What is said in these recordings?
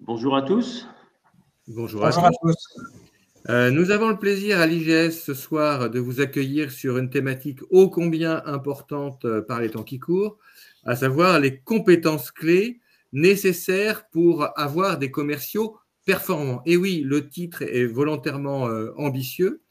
Bonjour à tous. Bonjour à tous. Nous avons le plaisir à l'IGS ce soir de vous accueillir sur une thématique ô combien importante par les temps qui courent, à savoir les compétences clés nécessaires pour avoir des commerciaux performants. Et oui, le titre est volontairement ambitieux.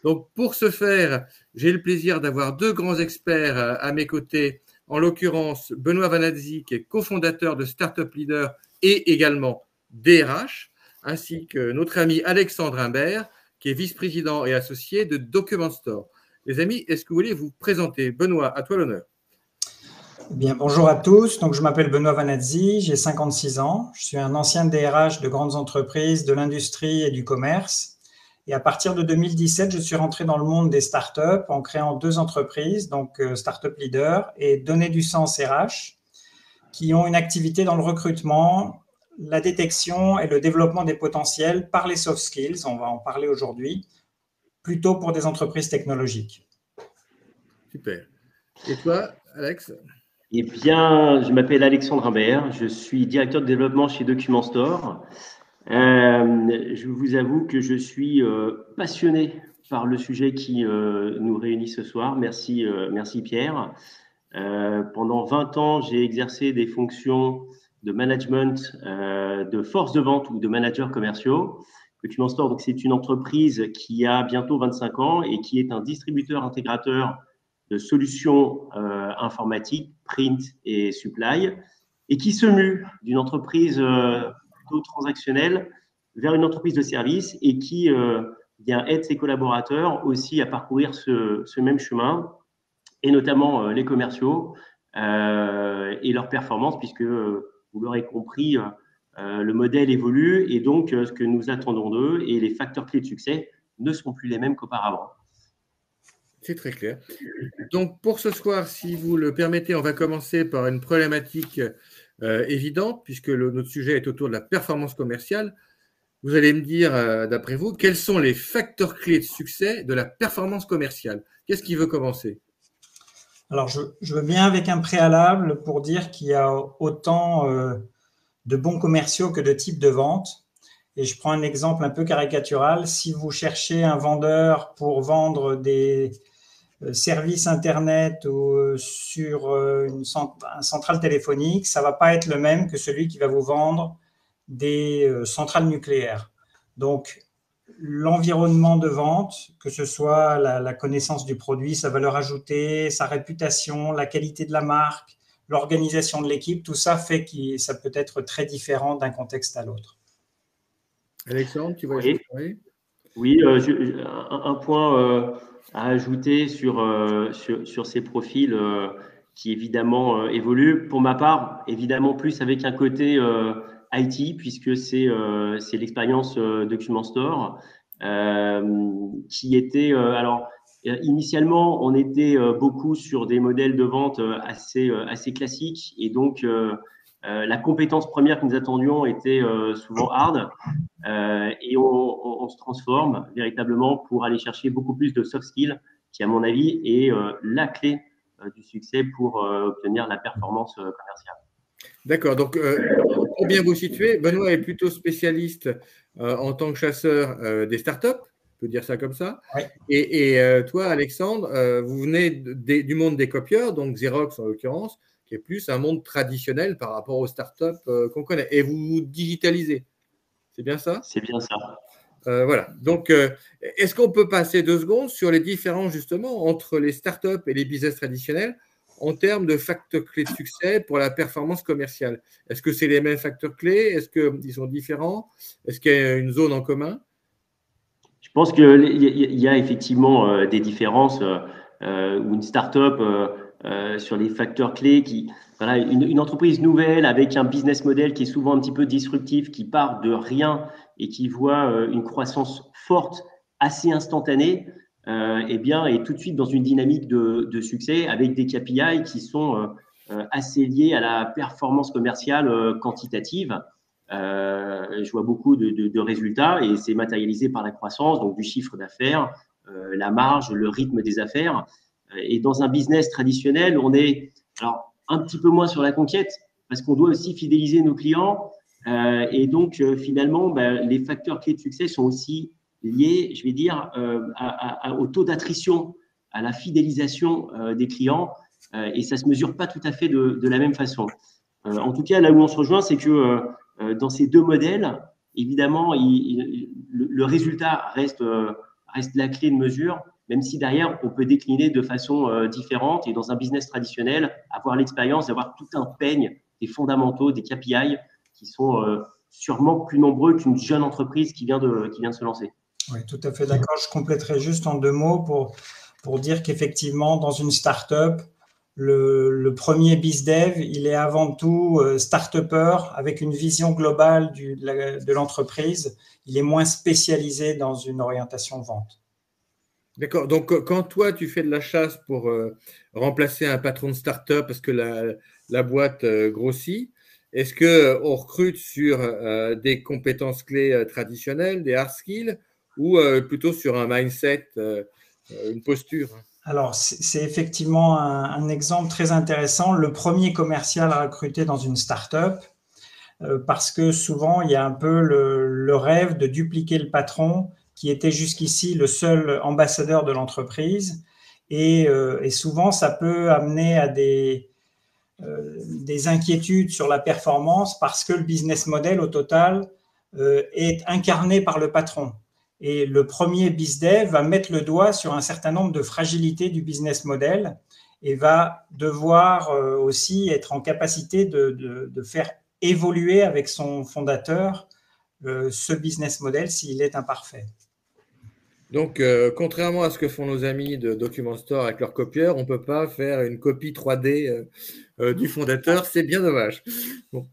Donc, pour ce faire, j'ai le plaisir d'avoir deux grands experts à mes côtés, en l'occurrence Benoît Vanazzi, qui est cofondateur de Startup Leader et également DRH, ainsi que notre ami Alexandre Imbert, qui est vice-président et associé de Document Store. Les amis, est-ce que vous voulez vous présenter? Benoît, à toi l'honneur. Bien, bonjour à tous. Donc, je m'appelle Benoît Vanazzi, j'ai 56 ans. Je suis un ancien DRH de grandes entreprises, de l'industrie et du commerce. Et à partir de 2017, je suis rentré dans le monde des startups en créant deux entreprises, donc Startup Leader et Donner du Sens RH, qui ont une activité dans le recrutement, la détection et le développement des potentiels par les soft skills, on va en parler aujourd'hui, plutôt pour des entreprises technologiques. Super. Et toi, Alex? Eh bien, je m'appelle Alexandre Imbert, je suis directeur de développement chez Document Store. Je vous avoue que je suis passionné par le sujet qui nous réunit ce soir. Merci Pierre. Pendant 20 ans, j'ai exercé des fonctions de management, de force de vente ou de managers commerciaux. Document Store, donc, c'est une entreprise qui a bientôt 25 ans et qui est un distributeur intégrateur de solutions informatiques, print et supply, et qui se mue d'une entreprise plutôt transactionnelle vers une entreprise de service et qui aide ses collaborateurs aussi à parcourir ce même chemin, et notamment les commerciaux et leurs performances, puisque vous l'aurez compris, le modèle évolue et donc ce que nous attendons d'eux et les facteurs clés de succès ne sont plus les mêmes qu'auparavant. C'est très clair. Donc, pour ce soir, si vous le permettez, on va commencer par une problématique évidente, puisque notre sujet est autour de la performance commerciale. Vous allez me dire, d'après vous, quels sont les facteurs clés de succès de la performance commerciale? Qu'est-ce qui veut commencer? Alors, je veux bien avec un préalable pour dire qu'il y a autant de bons commerciaux que de types de vente. Et je prends un exemple un peu caricatural. Si vous cherchez un vendeur pour vendre des services Internet ou sur une centrale téléphonique, ça ne va pas être le même que celui qui va vous vendre des centrales nucléaires. Donc, l'environnement de vente, que ce soit la connaissance du produit, sa valeur ajoutée, sa réputation, la qualité de la marque, l'organisation de l'équipe, tout ça fait que ça peut être très différent d'un contexte à l'autre. Alexandre, tu vois? Oui, un point à ajouter sur ces profils qui évidemment évoluent. Pour ma part, évidemment plus avec un côté IT, puisque c'est l'expérience Document Store qui était… alors, initialement, on était beaucoup sur des modèles de vente assez classiques, et donc la compétence première que nous attendions était souvent hard. Et on se transforme véritablement pour aller chercher beaucoup plus de soft skills, qui, à mon avis, est la clé du succès pour obtenir la performance commerciale. D'accord. Donc, pour bien vous situer, Benoît est plutôt spécialiste en tant que chasseur des startups, on peut dire ça comme ça. Oui. Et toi, Alexandre, vous venez du monde des copieurs, donc Xerox en l'occurrence, qui est plus un monde traditionnel par rapport aux startups qu'on connaît. Et vous digitalisez. C'est bien ça? C'est bien ça. Voilà. Donc, est-ce qu'on peut passer 2 secondes sur les différences justement entre les startups et les business traditionnels en termes de facteurs clés de succès pour la performance commerciale? Est-ce que c'est les mêmes facteurs clés? Est-ce qu'ils sont différents? Est-ce qu'il y a une zone en commun? Je pense qu'il y a effectivement des différences ou une start-up sur les facteurs clés voilà, une entreprise nouvelle avec un business model qui est souvent un petit peu disruptif, qui part de rien et qui voit une croissance forte, assez instantanée, eh bien, est tout de suite dans une dynamique de succès avec des KPI qui sont assez liés à la performance commerciale quantitative. Je vois beaucoup de résultats et c'est matérialisé par la croissance, donc du chiffre d'affaires, la marge, le rythme des affaires. Et dans un business traditionnel, on est alors un petit peu moins sur la conquête parce qu'on doit aussi fidéliser nos clients Et donc, finalement, les facteurs clés de succès sont aussi liés, je vais dire, au taux d'attrition, à la fidélisation des clients. Et ça ne se mesure pas tout à fait de la même façon. En tout cas, là où on se rejoint, c'est que dans ces deux modèles, évidemment, le résultat reste la clé de mesure, même si derrière, on peut décliner de façon différente. Et dans un business traditionnel, avoir l'expérience d'avoir tout un peigne des fondamentaux, des KPI qui sont sûrement plus nombreux qu'une jeune entreprise qui vient de se lancer. Oui, tout à fait d'accord. Je compléterai juste en 2 mots pour dire qu'effectivement, dans une start-up, le premier BizDev, il est avant tout start-upper avec une vision globale de l'entreprise. Il est moins spécialisé dans une orientation vente. D'accord. Donc, quand toi, tu fais de la chasse pour remplacer un patron de start-up parce que la boîte grossit, est-ce qu'on recrute sur des compétences clés traditionnelles, des hard skills, ou plutôt sur un mindset, une posture? Alors, c'est effectivement un exemple très intéressant. Le premier commercial à recruter dans une start-up, parce que souvent, il y a un peu le rêve de dupliquer le patron qui était jusqu'ici le seul ambassadeur de l'entreprise. Et souvent, ça peut amener à des inquiétudes sur la performance parce que le business model, au total, est incarné par le patron. Et le premier BizDev va mettre le doigt sur un certain nombre de fragilités du business model et va devoir aussi être en capacité de faire évoluer avec son fondateur ce business model s'il est imparfait. Donc, contrairement à ce que font nos amis de Document Store avec leur copieur, on ne peut pas faire une copie 3D du fondateur. C'est bien dommage. Bon.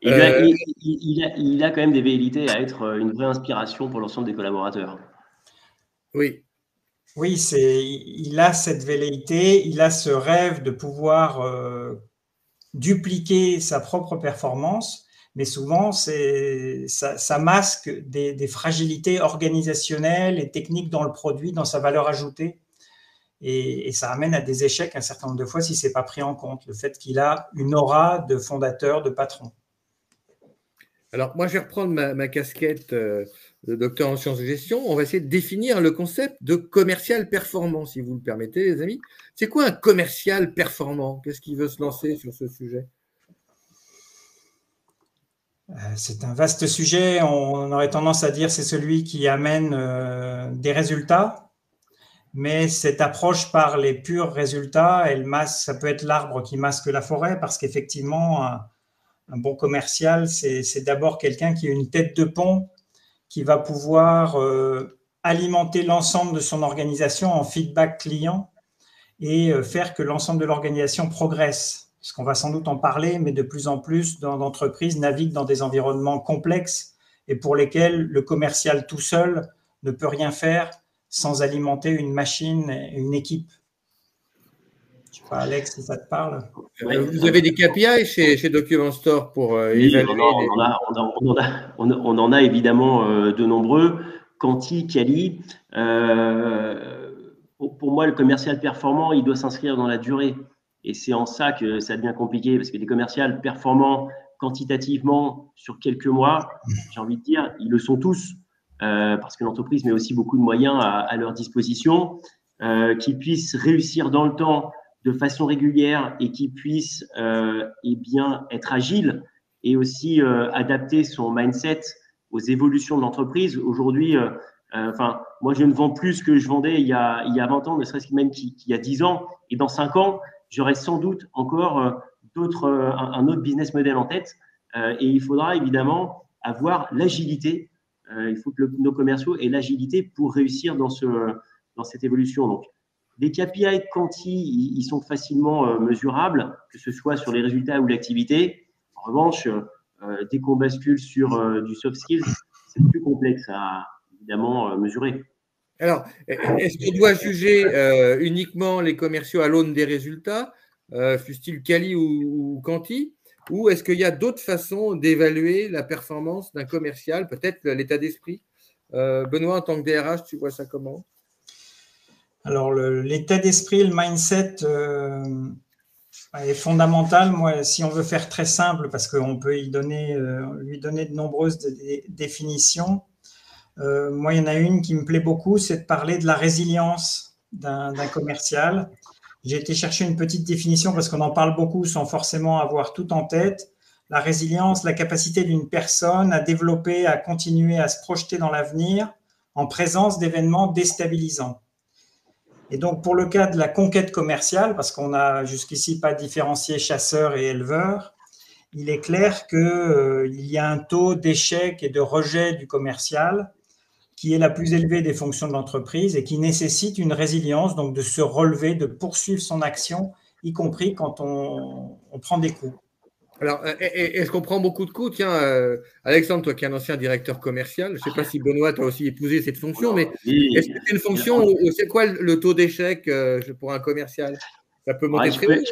Il a quand même des velléités à être une vraie inspiration pour l'ensemble des collaborateurs. Oui. Oui, il a cette velléité, il a ce rêve de pouvoir dupliquer sa propre performance, mais souvent ça masque des fragilités organisationnelles et techniques dans le produit, dans sa valeur ajoutée. Et ça amène à des échecs un certain nombre de fois si ce n'est pas pris en compte, le fait qu'il a une aura de fondateur, de patron. Alors, moi, je vais reprendre ma casquette de docteur en sciences de gestion. On va essayer de définir le concept de commercial performant, si vous le permettez, les amis. C'est quoi un commercial performant? Qu'est-ce qui veut se lancer sur ce sujet? C'est un vaste sujet. On aurait tendance à dire c'est celui qui amène des résultats, mais cette approche par les purs résultats, ça peut être l'arbre qui masque la forêt, parce qu'effectivement, un bon commercial, c'est d'abord quelqu'un qui a une tête de pont, qui va pouvoir alimenter l'ensemble de son organisation en feedback client et faire que l'ensemble de l'organisation progresse. Parce qu'on va sans doute en parler, mais de plus en plus d'entreprises naviguent dans des environnements complexes et pour lesquels le commercial tout seul ne peut rien faire sans alimenter une machine, une équipe. Je ne sais pas, Alex, si ça te parle. Vous avez des KPI chez Document Store pour évaluer on en a évidemment de nombreux. Quanti, Quali. Pour moi, le commercial performant, il doit s'inscrire dans la durée. Et c'est en ça que ça devient compliqué, parce que les commerciaux performants quantitativement sur quelques mois, j'ai envie de dire, ils le sont tous, parce que l'entreprise met aussi beaucoup de moyens à leur disposition, qu'ils puissent réussir dans le temps de façon régulière et qui puisse bien être agile et aussi adapter son mindset aux évolutions de l'entreprise. Aujourd'hui, moi, je ne vends plus ce que je vendais il y a 20 ans, ne serait-ce que même qu'il y a 10 ans. Et dans 5 ans, j'aurai sans doute encore un autre business model en tête. Et il faudra évidemment avoir l'agilité. Il faut que nos commerciaux aient l'agilité pour réussir dans cette évolution. Donc, les KPI de Quanti, ils sont facilement mesurables, que ce soit sur les résultats ou l'activité. En revanche, dès qu'on bascule sur du soft skills, c'est plus complexe à évidemment mesurer. Alors, est-ce qu'on doit juger uniquement les commerciaux à l'aune des résultats, fût-il Quali ou Quanti, ou est-ce qu'il y a d'autres façons d'évaluer la performance d'un commercial, peut-être l'état d'esprit? Benoît, en tant que DRH, tu vois ça comment? Alors, l'état d'esprit, le mindset, est fondamentale. Moi, si on veut faire très simple, parce qu'on peut lui donner de nombreuses définitions, moi, il y en a une qui me plaît beaucoup, c'est de parler de la résilience d'un commercial. J'ai été chercher une petite définition parce qu'on en parle beaucoup sans forcément avoir tout en tête. La résilience, la capacité d'une personne à développer, à continuer à se projeter dans l'avenir en présence d'événements déstabilisants. Et donc, pour le cas de la conquête commerciale, parce qu'on n'a jusqu'ici pas différencié chasseurs et éleveurs, il est clair qu'il y a un taux d'échec et de rejet du commercial qui est la plus élevée des fonctions de l'entreprise et qui nécessite une résilience, donc de se relever, de poursuivre son action, y compris quand on prend des coups. Alors, est-ce qu'on prend beaucoup de coups? Tiens, Alexandre, toi qui es un ancien directeur commercial, je ne sais pas si Benoît t'a aussi épousé cette fonction, mais est-ce que c'est une fonction où c'est quoi le taux d'échec pour un commercial? Ça peut monter très haut.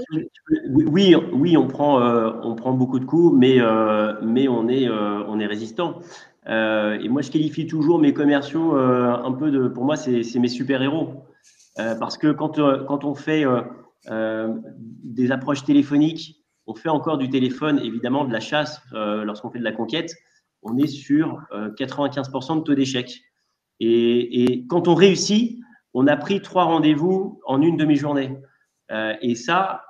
Oui, on prend beaucoup de coups, mais on est résistant. Et moi, je qualifie toujours mes commerciaux un peu de, pour moi, c'est mes super-héros. Parce que quand on fait des approches téléphoniques, on fait encore du téléphone, évidemment, de la chasse lorsqu'on fait de la conquête, on est sur 95% de taux d'échec. Et quand on réussit, on a pris 3 rendez-vous en une demi-journée. Et ça,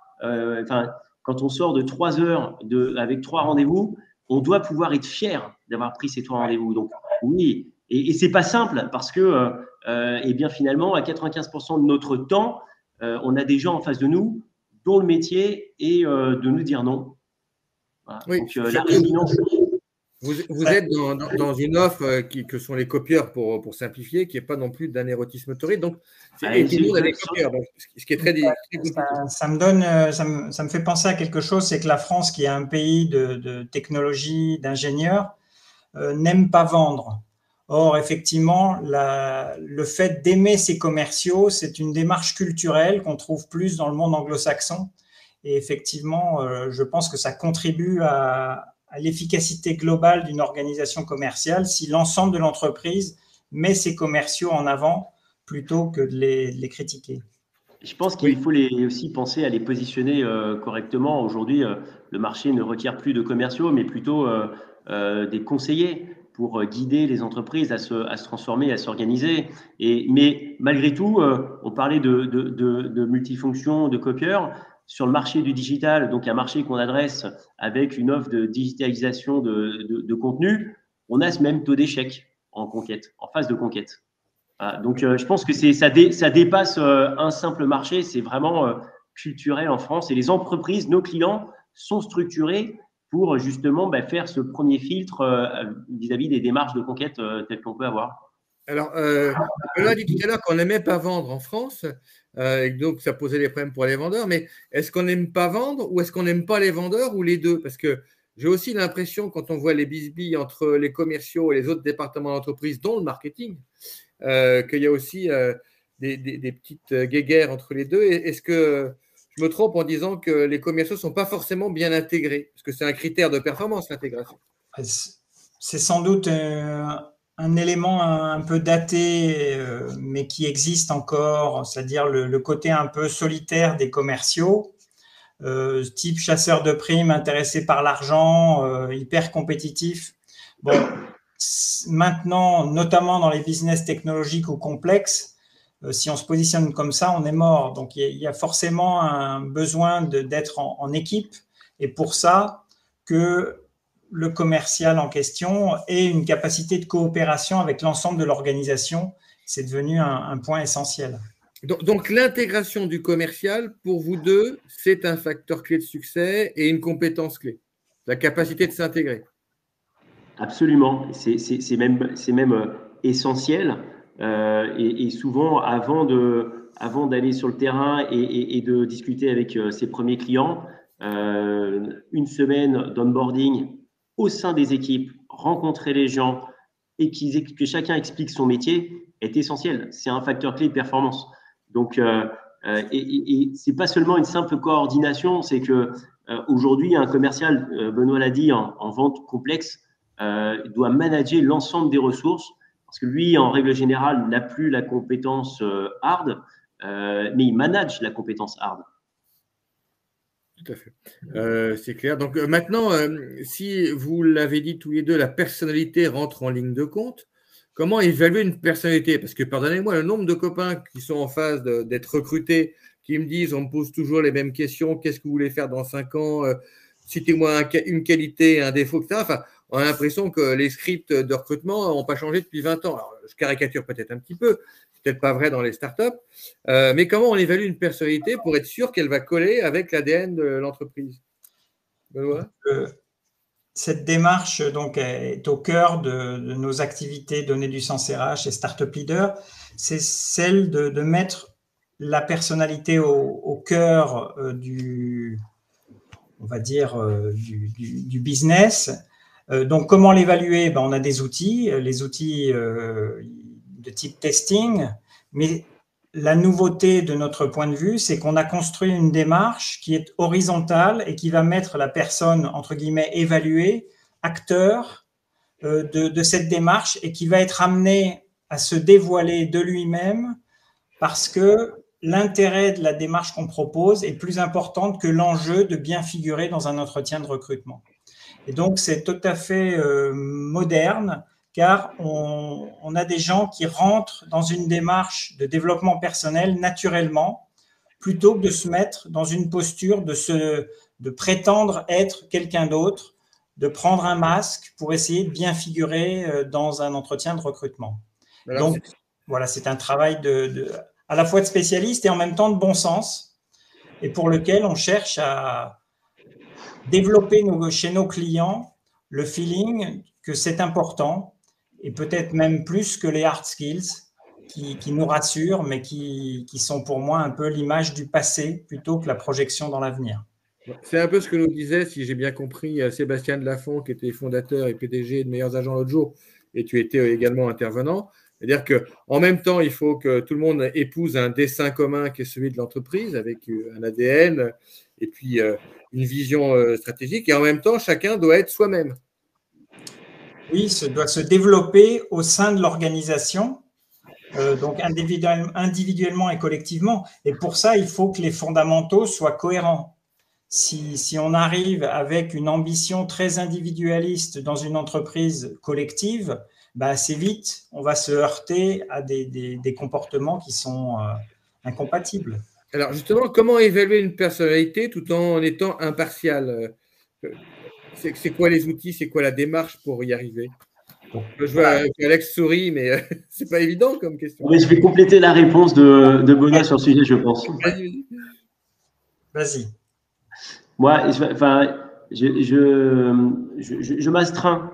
quand on sort de 3 heures avec 3 rendez-vous, on doit pouvoir être fier d'avoir pris ces 3 rendez-vous. Donc oui, et c'est pas simple parce que, eh bien finalement, à 95% de notre temps, on a des gens en face de nous dont le métier est de nous dire non. Voilà. Oui, donc la résilience. Vous êtes dans une offre que sont les copieurs, pour simplifier, qui n'est pas non plus d'un érotisme torride. Donc, et tout le monde a des copieurs, donc, ce qui est très compliqué. Ça me fait penser à quelque chose, c'est que la France, qui est un pays de technologie, d'ingénieurs, n'aime pas vendre. Or, effectivement, le fait d'aimer ses commerciaux, c'est une démarche culturelle qu'on trouve plus dans le monde anglo-saxon. Et effectivement, je pense que ça contribue à l'efficacité globale d'une organisation commerciale si l'ensemble de l'entreprise met ses commerciaux en avant plutôt que de les critiquer. Je pense qu'il faut aussi penser à les positionner correctement. Aujourd'hui, le marché ne requiert plus de commerciaux, mais plutôt des conseillers pour guider les entreprises à se transformer, à s'organiser. Mais malgré tout, on parlait de multifonctions, de copieurs. Sur le marché du digital, donc un marché qu'on adresse avec une offre de digitalisation de contenu, on a ce même taux d'échec en conquête, en phase de conquête. Donc, je pense que ça dépasse un simple marché, c'est vraiment culturel en France. Et les entreprises, nos clients, sont structurés pour justement faire ce premier filtre vis-à-vis des démarches de conquête telles qu'on peut avoir. Alors, on a dit tout à l'heure qu'on n'aimait pas vendre en France, et donc ça posait des problèmes pour les vendeurs, mais est-ce qu'on n'aime pas vendre ou est-ce qu'on n'aime pas les vendeurs ou les deux? Parce que j'ai aussi l'impression, quand on voit les bisbilles entre les commerciaux et les autres départements d'entreprise, dont le marketing, qu'il y a aussi des petites guéguerres entre les deux. Est-ce que je me trompe en disant que les commerciaux ne sont pas forcément bien intégrés? Parce que c'est un critère de performance, l'intégration. C'est sans doute un élément un peu daté, mais qui existe encore, c'est-à-dire le côté un peu solitaire des commerciaux, type chasseur de primes, intéressé par l'argent, hyper compétitif. Bon, maintenant, notamment dans les business technologiques ou complexes, si on se positionne comme ça, on est mort. Donc, il y a forcément un besoin d'être en équipe. Et pour ça, que le commercial en question ait une capacité de coopération avec l'ensemble de l'organisation, c'est devenu un point essentiel. Donc, l'intégration du commercial, pour vous deux, c'est un facteur clé de succès et une compétence clé, la capacité de s'intégrer. Absolument, c'est même essentiel. Et souvent, avant d'aller sur le terrain et de discuter avec ses premiers clients, une semaine d'onboarding au sein des équipes, rencontrer les gens et que chacun explique son métier est essentiel. C'est un facteur clé de performance. Donc, et c'est pas seulement une simple coordination, c'est que aujourd'hui, un commercial, Benoît l'a dit, en vente complexe, doit manager l'ensemble des ressources parce que lui, en règle générale, n'a plus la compétence hard, mais il manage la compétence hard. Tout à fait. C'est clair. Donc maintenant, si vous l'avez dit tous les deux, la personnalité rentre en ligne de compte, comment évaluer une personnalité? Parce que, pardonnez-moi, le nombre de copains qui sont en phase d'être recrutés, qui me disent, on me pose toujours les mêmes questions, qu'est-ce que vous voulez faire dans 5 ans? Citez-moi une qualité, un défaut, etc. Enfin, on a l'impression que les scripts de recrutement n'ont pas changé depuis 20 ans. Alors, je caricature peut-être un petit peu, c'est peut-être pas vrai dans les startups, mais comment on évalue une personnalité pour être sûr qu'elle va coller avec l'ADN de l'entreprise? Benoît? Cette démarche donc, est au cœur de nos activités données du sens RH et Startup Leader. C'est celle de mettre la personnalité au cœur on va dire, du business. Donc, comment l'évaluer? Ben, on a des outils, les outils de type testing, mais la nouveauté de notre point de vue, c'est qu'on a construit une démarche qui est horizontale et qui va mettre la personne, entre guillemets, évaluée, acteur de cette démarche et qui va être amené à se dévoiler de lui-même parce que l'intérêt de la démarche qu'on propose est plus important que l'enjeu de bien figurer dans un entretien de recrutement. Et donc, c'est tout à fait moderne, car on a des gens qui rentrent dans une démarche de développement personnel naturellement, plutôt que de se mettre dans une posture de prétendre être quelqu'un d'autre, de prendre un masque pour essayer de bien figurer dans un entretien de recrutement. Alors, donc, voilà, c'est un travail à la fois de spécialiste et en même temps de bon sens, et pour lequel on cherche à développer chez nos clients le feeling que c'est important, et peut-être même plus que les hard skills qui nous rassurent, mais qui sont pour moi un peu l'image du passé plutôt que la projection dans l'avenir. C'est un peu ce que nous disait, si j'ai bien compris, Sébastien Delafont, qui était fondateur et PDG de Meilleurs Agents l'autre jour, et tu étais également intervenant. C'est-à-dire qu'en même temps, il faut que tout le monde épouse un dessin commun qui est celui de l'entreprise, avec un ADN et puis une vision stratégique, et en même temps, chacun doit être soi-même. Oui, ça doit se développer au sein de l'organisation, donc individuellement et collectivement. Et pour ça, il faut que les fondamentaux soient cohérents. Si on arrive avec une ambition très individualiste dans une entreprise collective, bah assez vite, on va se heurter à des comportements qui sont incompatibles. Alors justement, comment évaluer une personnalité tout en étant impartial? C'est quoi les outils, c'est quoi la démarche pour y arriver? Je vois Alex sourit, mais c'est pas évident comme question. Mais je vais compléter la réponse de Benoît sur le sujet, je pense. Vas-y. Moi, je m'astreins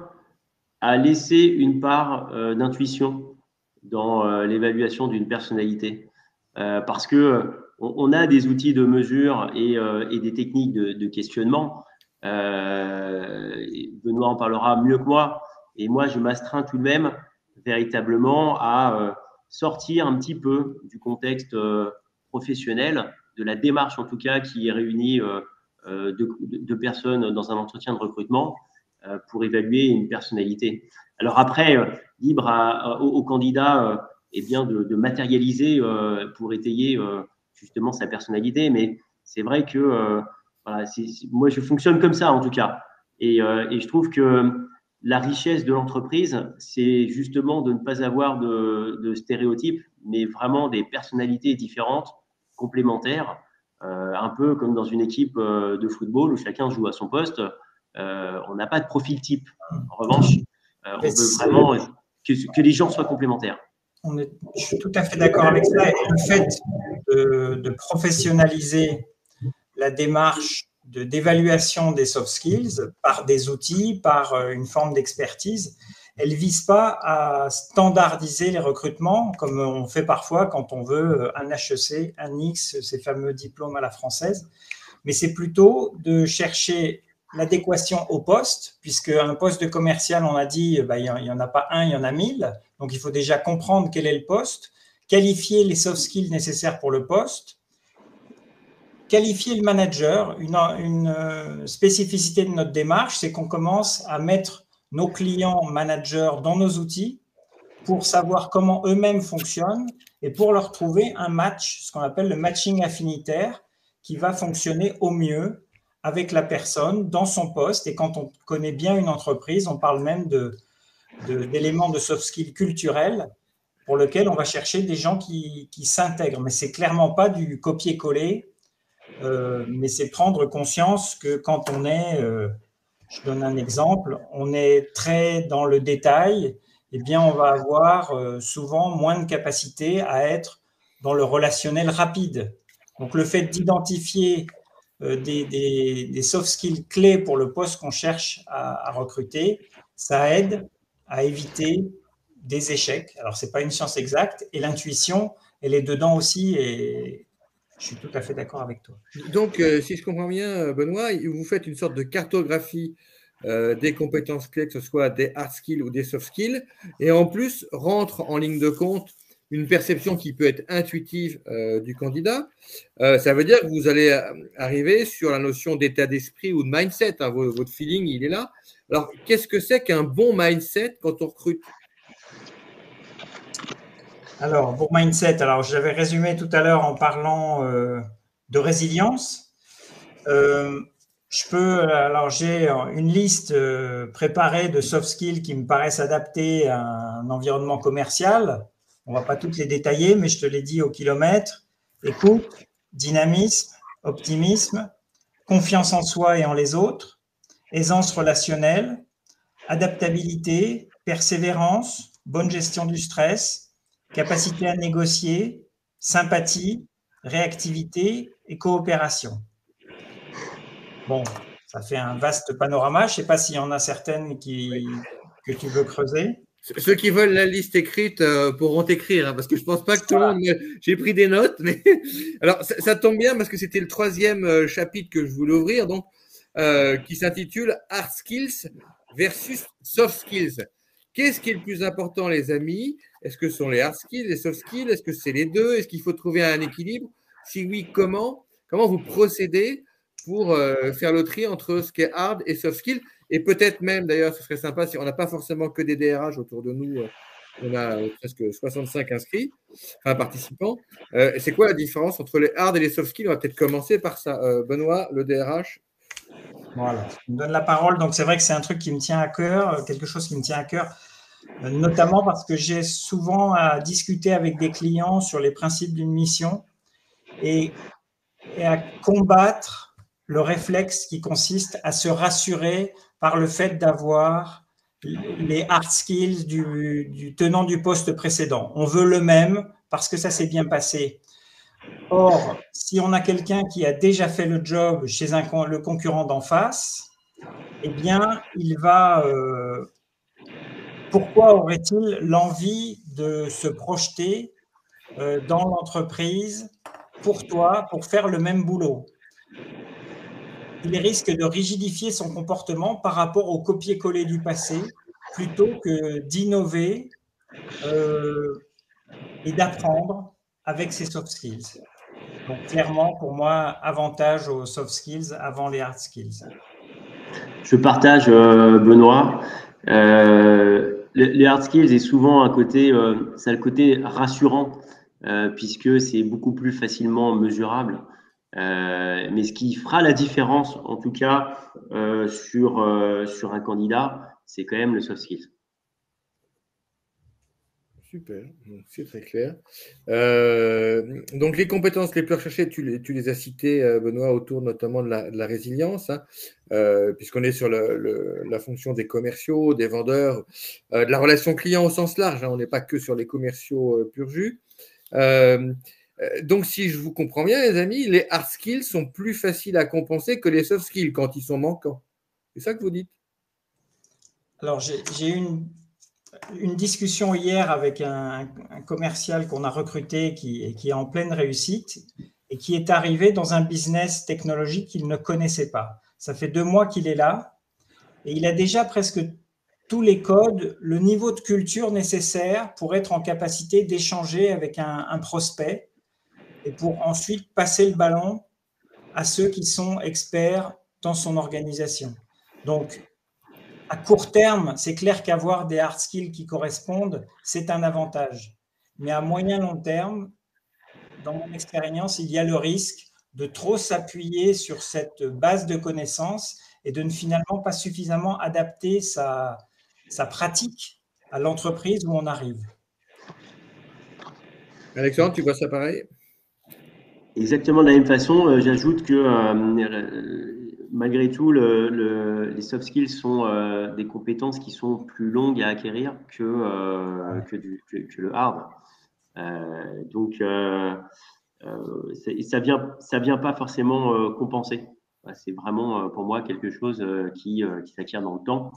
à laisser une part d'intuition dans l'évaluation d'une personnalité, parce que on a des outils de mesure et des techniques de questionnement. Benoît en parlera mieux que moi, et moi je m'astreins tout de même véritablement à sortir un petit peu du contexte professionnel, de la démarche en tout cas qui réunit de personnes dans un entretien de recrutement pour évaluer une personnalité. Alors après, libre au candidat eh bien de matérialiser pour étayer justement sa personnalité, mais c'est vrai que voilà, moi je fonctionne comme ça en tout cas, et je trouve que la richesse de l'entreprise, c'est justement de ne pas avoir de stéréotypes, mais vraiment des personnalités différentes, complémentaires, un peu comme dans une équipe de football où chacun joue à son poste. On n'a pas de profil type. En revanche, on veut vraiment que les gens soient complémentaires. Je suis tout à fait d'accord avec ça. Et le fait de professionnaliser la démarche d'évaluation des soft skills par des outils, par une forme d'expertise, elle ne vise pas à standardiser les recrutements comme on fait parfois quand on veut un HEC, un X, ces fameux diplômes à la française, mais c'est plutôt de chercher l'adéquation au poste, puisque un poste de commercial, on a dit, il n'y en a pas un, il y en a 1000, donc il faut déjà comprendre quel est le poste, qualifier les soft skills nécessaires pour le poste, qualifier le manager. Une spécificité de notre démarche, c'est qu'on commence à mettre nos clients managers dans nos outils pour savoir comment eux-mêmes fonctionnent et pour leur trouver un match, ce qu'on appelle le matching affinitaire, qui va fonctionner au mieux avec la personne dans son poste. Et quand on connaît bien une entreprise, on parle même d'éléments de soft skills culturels pour lesquels on va chercher des gens qui s'intègrent. Mais c'est clairement pas du copier-coller, mais c'est prendre conscience que quand on est, je donne un exemple, on est très dans le détail, eh bien on va avoir souvent moins de capacité à être dans le relationnel rapide. Donc le fait d'identifier des soft skills clés pour le poste qu'on cherche à recruter, ça aide à éviter des échecs. Alors, ce n'est pas une science exacte et l'intuition, elle est dedans aussi et je suis tout à fait d'accord avec toi. Donc, si je comprends bien, Benoît, vous faites une sorte de cartographie des compétences clés, que ce soit des hard skills ou des soft skills, et en plus rentre en ligne de compte une perception qui peut être intuitive du candidat. Ça veut dire que vous allez arriver sur la notion d'état d'esprit ou de mindset. Hein, votre feeling, il est là. Alors, qu'est-ce que c'est qu'un bon mindset quand on recrute? Alors, bon mindset, alors j'avais résumé tout à l'heure en parlant de résilience. J'ai une liste préparée de soft skills qui me paraissent adaptés à un environnement commercial. On ne va pas toutes les détailler, mais je te l'ai dit au kilomètre. Écoute, dynamisme, optimisme, confiance en soi et en les autres, aisance relationnelle, adaptabilité, persévérance, bonne gestion du stress, capacité à négocier, sympathie, réactivité et coopération. Bon, ça fait un vaste panorama. Je ne sais pas s'il y en a certaines que tu veux creuser. Ceux qui veulent la liste écrite pourront écrire, hein, parce que je ne pense pas que tout le monde… J'ai pris des notes, mais… Alors, ça tombe bien parce que c'était le 3e chapitre que je voulais ouvrir, donc, qui s'intitule « Hard Skills versus Soft Skills ». Qu'est-ce qui est le plus important, les amis? Est-ce que ce sont les hard skills, les soft skills? Est-ce que c'est les deux? Est-ce qu'il faut trouver un équilibre? Si oui, comment? Comment vous procédez pour faire le tri entre ce qui est hard et soft skills? Et peut-être même, d'ailleurs, ce serait sympa si on n'a pas forcément que des DRH autour de nous. On a presque 65 inscrits, enfin participants. C'est quoi la différence entre les hard et les soft skills? On va peut-être commencer par ça. Benoît, le DRH. Voilà, je me donne la parole. Donc, c'est vrai que c'est un truc qui me tient à cœur, quelque chose qui me tient à cœur, notamment parce que j'ai souvent à discuter avec des clients sur les principes d'une mission et à combattre le réflexe qui consiste à se rassurer par le fait d'avoir les hard skills du tenant du poste précédent. On veut le même parce que ça s'est bien passé. Or, si on a quelqu'un qui a déjà fait le job chez le concurrent d'en face, eh bien, il va… pourquoi aurait-il l'envie de se projeter dans l'entreprise pour toi, pour faire le même boulot? Il risque de rigidifier son comportement par rapport au copier-coller du passé plutôt que d'innover et d'apprendre avec ses soft skills. Donc, clairement, pour moi, avantage aux soft skills avant les hard skills. Je partage, Benoît. Les hard skills est souvent un côté, ça a le côté rassurant, puisque c'est beaucoup plus facilement mesurable. Mais ce qui fera la différence, en tout cas, sur un candidat, c'est quand même le soft skills. Super, c'est très clair. Donc, les compétences les plus recherchées, tu les as citées, Benoît, autour notamment de la résilience, hein, puisqu'on est sur la fonction des commerciaux, des vendeurs, de la relation client au sens large. Hein, on n'est pas que sur les commerciaux pur jus. Donc, si je vous comprends bien, les amis, les hard skills sont plus faciles à compenser que les soft skills quand ils sont manquants. C'est ça que vous dites? Alors, j'ai eu une discussion hier avec un commercial qu'on a recruté qui est en pleine réussite et qui est arrivé dans un business technologique qu'il ne connaissait pas. Ça fait 2 mois qu'il est là et il a déjà presque tous les codes, le niveau de culture nécessaire pour être en capacité d'échanger avec un prospect et pour ensuite passer le ballon à ceux qui sont experts dans son organisation. Donc, à court terme, c'est clair qu'avoir des hard skills qui correspondent, c'est un avantage. Mais à moyen long terme, dans mon expérience, il y a le risque de trop s'appuyer sur cette base de connaissances et de ne finalement pas suffisamment adapter sa pratique à l'entreprise où on arrive. Alexandre, tu vois ça pareil? Exactement de la même façon, j'ajoute que malgré tout, les soft skills sont des compétences qui sont plus longues à acquérir que le hard. Donc, ça vient pas forcément compenser. C'est vraiment pour moi quelque chose qui s'acquiert dans le temps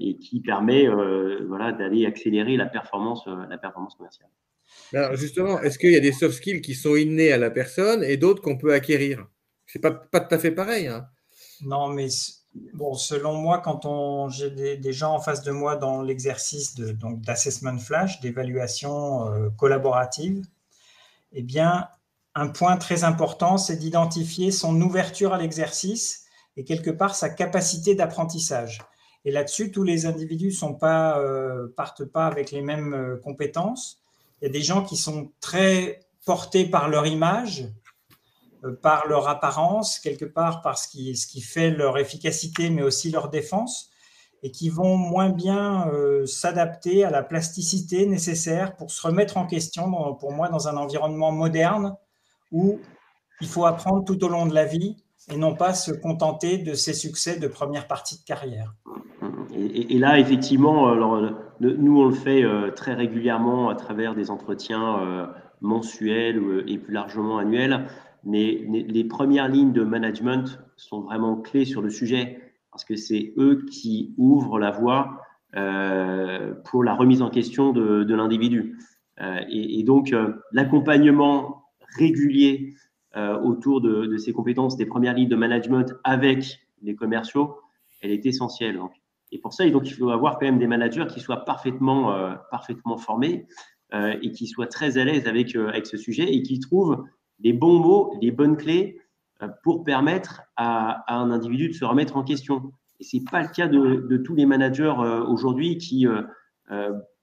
et qui permet d'aller accélérer la performance commerciale. Alors justement, est-ce qu'il y a des soft skills qui sont innés à la personne et d'autres qu'on peut acquérir? C'est pas tout à fait pareil, hein. Non, mais bon, selon moi, quand j'ai des gens en face de moi dans l'exercice d'assessment flash, d'évaluation collaborative, eh bien, un point très important, c'est d'identifier son ouverture à l'exercice et quelque part sa capacité d'apprentissage. Et là-dessus, tous les individus partent pas avec les mêmes compétences. Il y a des gens qui sont très portés par leur image, par leur apparence, quelque part par ce qui fait leur efficacité, mais aussi leur défense, et qui vont moins bien s'adapter à la plasticité nécessaire pour se remettre en question, pour moi, dans un environnement moderne où il faut apprendre tout au long de la vie et non pas se contenter de ses succès de première partie de carrière. Et là, effectivement, alors, nous, on le fait très régulièrement à travers des entretiens mensuels et plus largement annuels. Mais les premières lignes de management sont vraiment clés sur le sujet parce que c'est eux qui ouvrent la voie pour la remise en question de l'individu. Et donc, l'accompagnement régulier autour de ces compétences des premières lignes de management avec les commerciaux, elle est essentielle. Donc. Et pour ça, donc, il faut avoir quand même des managers qui soient parfaitement formés et qui soient très à l'aise avec ce sujet et qui trouvent les bons mots, les bonnes clés pour permettre à un individu de se remettre en question. Et ce n'est pas le cas de tous les managers aujourd'hui qui,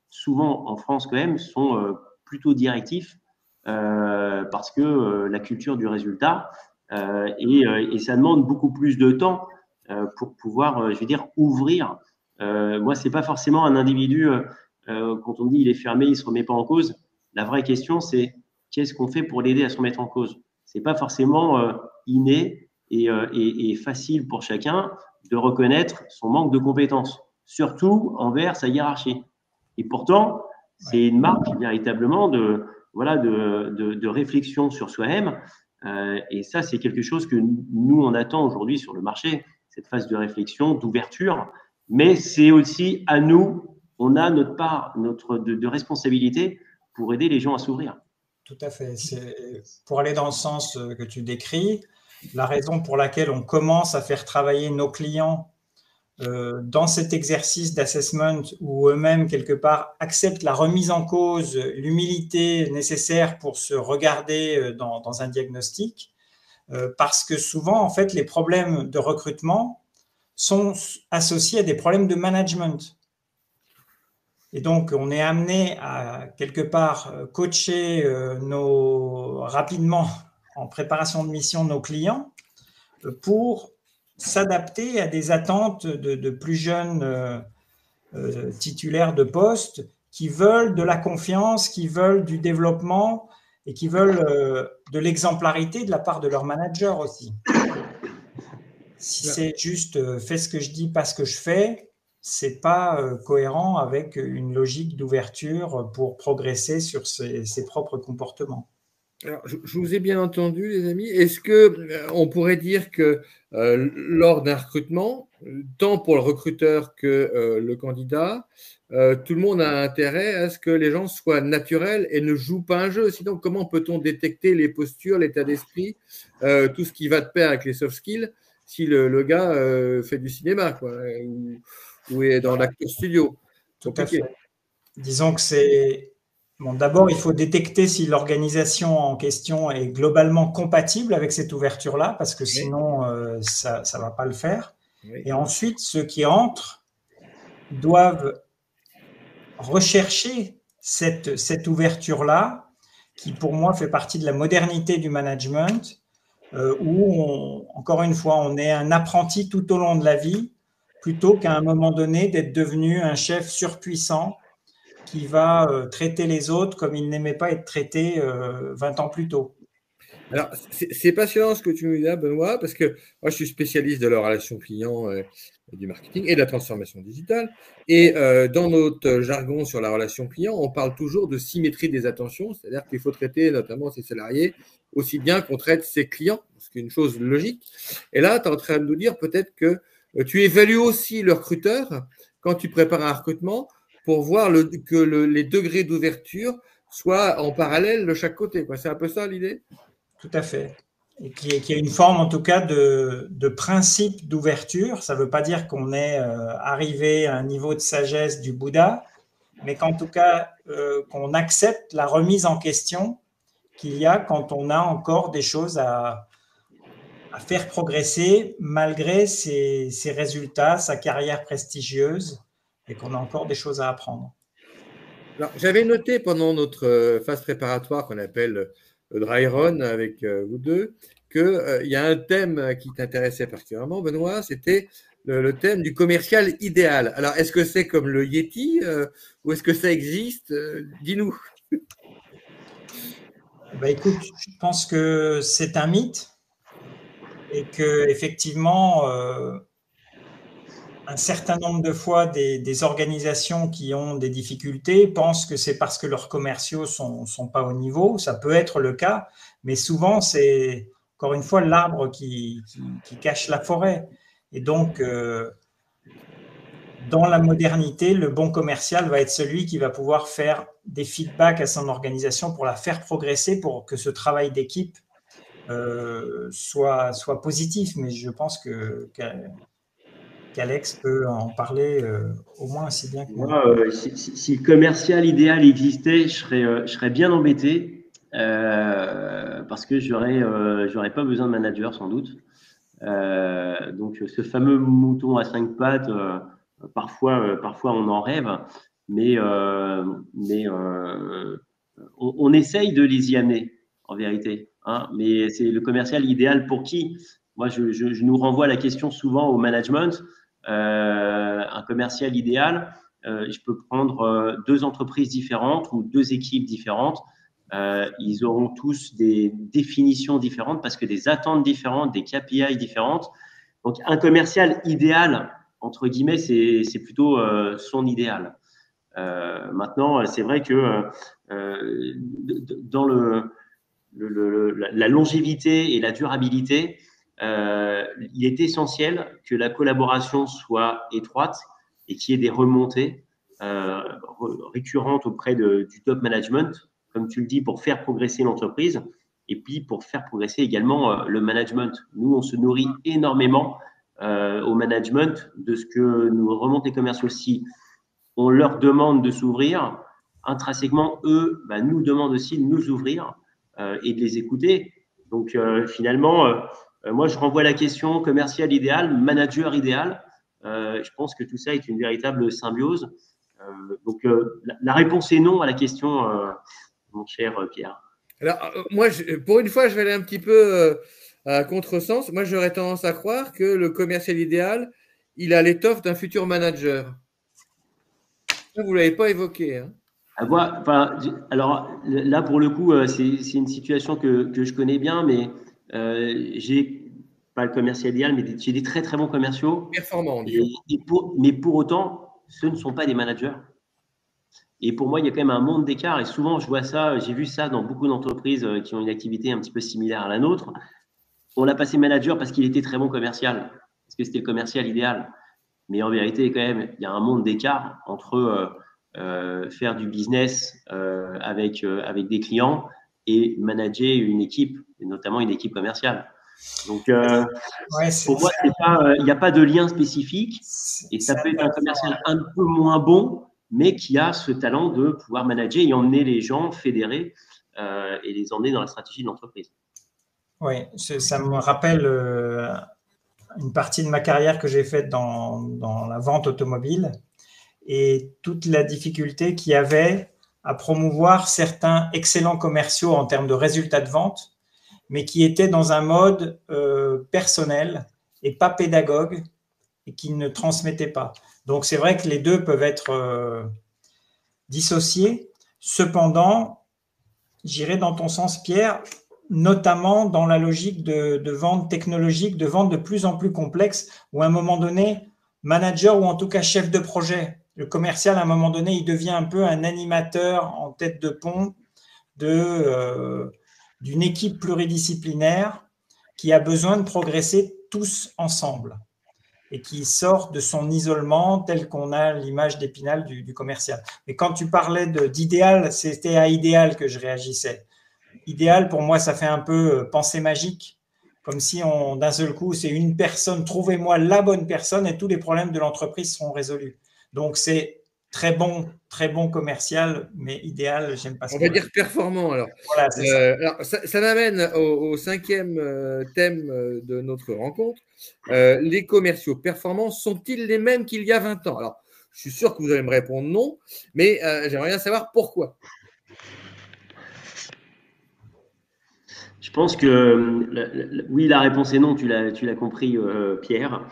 souvent en France quand même, sont plutôt directifs parce que la culture du résultat et ça demande beaucoup plus de temps pour pouvoir, je veux dire, ouvrir. Moi, c'est pas forcément un individu, quand on dit il est fermé, il se remet pas en cause. La vraie question, c'est qu'est-ce qu'on fait pour l'aider à se remettre en cause? C'est pas forcément inné et facile pour chacun de reconnaître son manque de compétences, surtout envers sa hiérarchie. Et pourtant, c'est une marque véritablement de réflexion sur soi-même. Et ça, c'est quelque chose que nous, on attend aujourd'hui sur le marché, cette phase de réflexion, d'ouverture. Mais c'est aussi à nous, on a notre part de responsabilité pour aider les gens à s'ouvrir. Tout à fait. Pour aller dans le sens que tu décris, la raison pour laquelle on commence à faire travailler nos clients dans cet exercice d'assessment où eux-mêmes, quelque part, acceptent la remise en cause, l'humilité nécessaire pour se regarder dans un diagnostic, parce que souvent, en fait, les problèmes de recrutement sont associés à des problèmes de management. Et donc, on est amené à, quelque part, coacher rapidement, en préparation de mission, nos clients pour s'adapter à des attentes de plus jeunes titulaires de postes qui veulent de la confiance, qui veulent du développement et qui veulent de l'exemplarité de la part de leur manager aussi. Si c'est juste fais ce que je dis, pas ce que je fais, c'est pas cohérent avec une logique d'ouverture pour progresser sur ses propres comportements. Alors, je vous ai bien entendu, les amis. Est-ce qu'on pourrait dire que lors d'un recrutement, tant pour le recruteur que le candidat, tout le monde a intérêt à ce que les gens soient naturels et ne jouent pas un jeu? Sinon, comment peut-on détecter les postures, l'état d'esprit, tout ce qui va de pair avec les soft skills si le gars fait du cinéma quoi, ou est dans l'acteur studio? Tout à fait. Disons que c'est… Bon, d'abord, il faut détecter si l'organisation en question est globalement compatible avec cette ouverture-là, parce que sinon, ça ne va pas le faire. Oui. Et ensuite, ceux qui entrent doivent rechercher cette ouverture-là, qui pour moi fait partie de la modernité du management, où, encore une fois, on est un apprenti tout au long de la vie, plutôt qu'à un moment donné d'être devenu un chef surpuissant qui va traiter les autres comme il n'aimait pas être traité 20 ans plus tôt. Alors, c'est passionnant ce que tu nous dis là, Benoît, parce que moi, je suis spécialiste de la relation client et du marketing et de la transformation digitale. Et dans notre jargon sur la relation client, on parle toujours de symétrie des attentions, c'est-à-dire qu'il faut traiter notamment ses salariés aussi bien qu'on traite ses clients, ce qui est une chose logique. Et là, tu es en train de nous dire peut-être que tu évalues aussi le recruteur quand tu prépares un recrutement pour voir que les degrés d'ouverture soient en parallèle de chaque côté. C'est un peu ça l'idée? Tout à fait. Et qui est une forme, en tout cas, de principe d'ouverture. Ça ne veut pas dire qu'on est arrivé à un niveau de sagesse du Bouddha, mais qu'en tout cas, qu'on accepte la remise en question qu'il y a quand on a encore des choses à faire progresser malgré ses résultats, sa carrière prestigieuse, et qu'on a encore des choses à apprendre. J'avais noté pendant notre phase préparatoire qu'on appelle le dry run avec vous deux, qu'il y a un thème qui t'intéressait particulièrement, Benoît, c'était le thème du commercial idéal. Alors, est-ce que c'est comme le Yeti ou est-ce que ça existe? Dis-nous. Écoute, je pense que c'est un mythe et qu'effectivement, un certain nombre de fois, des organisations qui ont des difficultés pensent que c'est parce que leurs commerciaux ne sont pas au niveau. Ça peut être le cas, mais souvent, c'est encore une fois l'arbre qui cache la forêt. Et donc, dans la modernité, le bon commercial va être celui qui va pouvoir faire des feedbacks à son organisation pour la faire progresser, pour que ce travail d'équipe soit positif. Mais je pense qu'Alex peut en parler au moins aussi bien que moi. Si le commercial idéal existait, je serais bien embêté parce que j'aurais pas besoin de manager sans doute. Donc ce fameux mouton à 5 pattes, parfois on en rêve, mais on essaye de les y amener en vérité. Hein, mais c'est le commercial idéal pour qui? Moi, je nous renvoie la question souvent au management. Un commercial idéal, je peux prendre deux entreprises différentes ou deux équipes différentes. Ils auront tous des définitions différentes parce que des attentes différentes, des KPI différentes. Donc, un commercial idéal, entre guillemets, c'est plutôt son idéal. Maintenant, c'est vrai que dans la longévité et la durabilité, il est essentiel que la collaboration soit étroite et qu'il y ait des remontées récurrentes auprès du top management, comme tu le dis, pour faire progresser l'entreprise et puis pour faire progresser également le management. Nous, on se nourrit énormément au management de ce que nous remontent les commerciaux. Si on leur demande de s'ouvrir, intrinsèquement, eux nous demandent aussi de nous ouvrir et de les écouter. Donc, finalement, moi, je renvoie la question commercial idéal, manager idéal. Je pense que tout ça est une véritable symbiose. Donc, la réponse est non à la question, mon cher Pierre. Alors, moi, pour une fois, je vais aller un petit peu à contresens. Moi, j'aurais tendance à croire que le commercial idéal, il a l'étoffe d'un futur manager. Ça, vous ne l'avez pas évoqué. Hein. Alors là, pour le coup, c'est une situation que je connais bien, mais j'ai pas le commercial idéal, mais j'ai des très très bons commerciaux. Performants, mais pour autant, ce ne sont pas des managers. Et pour moi, il y a quand même un monde d'écart. Et souvent, je vois ça, j'ai vu ça dans beaucoup d'entreprises qui ont une activité un petit peu similaire à la nôtre. On l'a passé manager parce qu'il était très bon commercial, parce que c'était le commercial idéal. Mais en vérité, quand même, il y a un monde d'écart entre faire du business avec des clients et manager une équipe, et notamment une équipe commerciale. Donc, pour moi, il n'y a pas de lien spécifique et ça peut être un commercial un peu moins bon, mais qui a ce talent de pouvoir manager et emmener les gens, fédérer et les emmener dans la stratégie de l'entreprise. Oui, ça me rappelle une partie de ma carrière que j'ai faite dans la vente automobile et toute la difficulté qu'il y avait à promouvoir certains excellents commerciaux en termes de résultats de vente, mais qui était dans un mode personnel et pas pédagogue et qui ne transmettait pas. Donc, c'est vrai que les deux peuvent être dissociés. Cependant, j'irai dans ton sens, Pierre, notamment dans la logique de vente technologique, de vente de plus en plus complexe, où à un moment donné, manager ou en tout cas chef de projet, le commercial, à un moment donné, il devient un peu un animateur en tête de pont d'une équipe pluridisciplinaire qui a besoin de progresser tous ensemble et qui sort de son isolement tel qu'on a l'image d'Épinal du commercial. Mais quand tu parlais d'idéal, c'était à idéal que je réagissais. Idéal, pour moi, ça fait un peu pensée magique, comme si d'un seul coup, c'est une personne, trouvez-moi la bonne personne et tous les problèmes de l'entreprise seront résolus. Donc, c'est très bon commercial, mais idéal, j'aime pas ça. On va dire performant, alors. Voilà, c'est ça. Alors, ça m'amène au cinquième thème de notre rencontre. Les commerciaux performants sont-ils les mêmes qu'il y a 20 ans? Alors, je suis sûr que vous allez me répondre non, mais j'aimerais bien savoir pourquoi. Je pense que oui, la réponse est non, tu l'as compris, Pierre.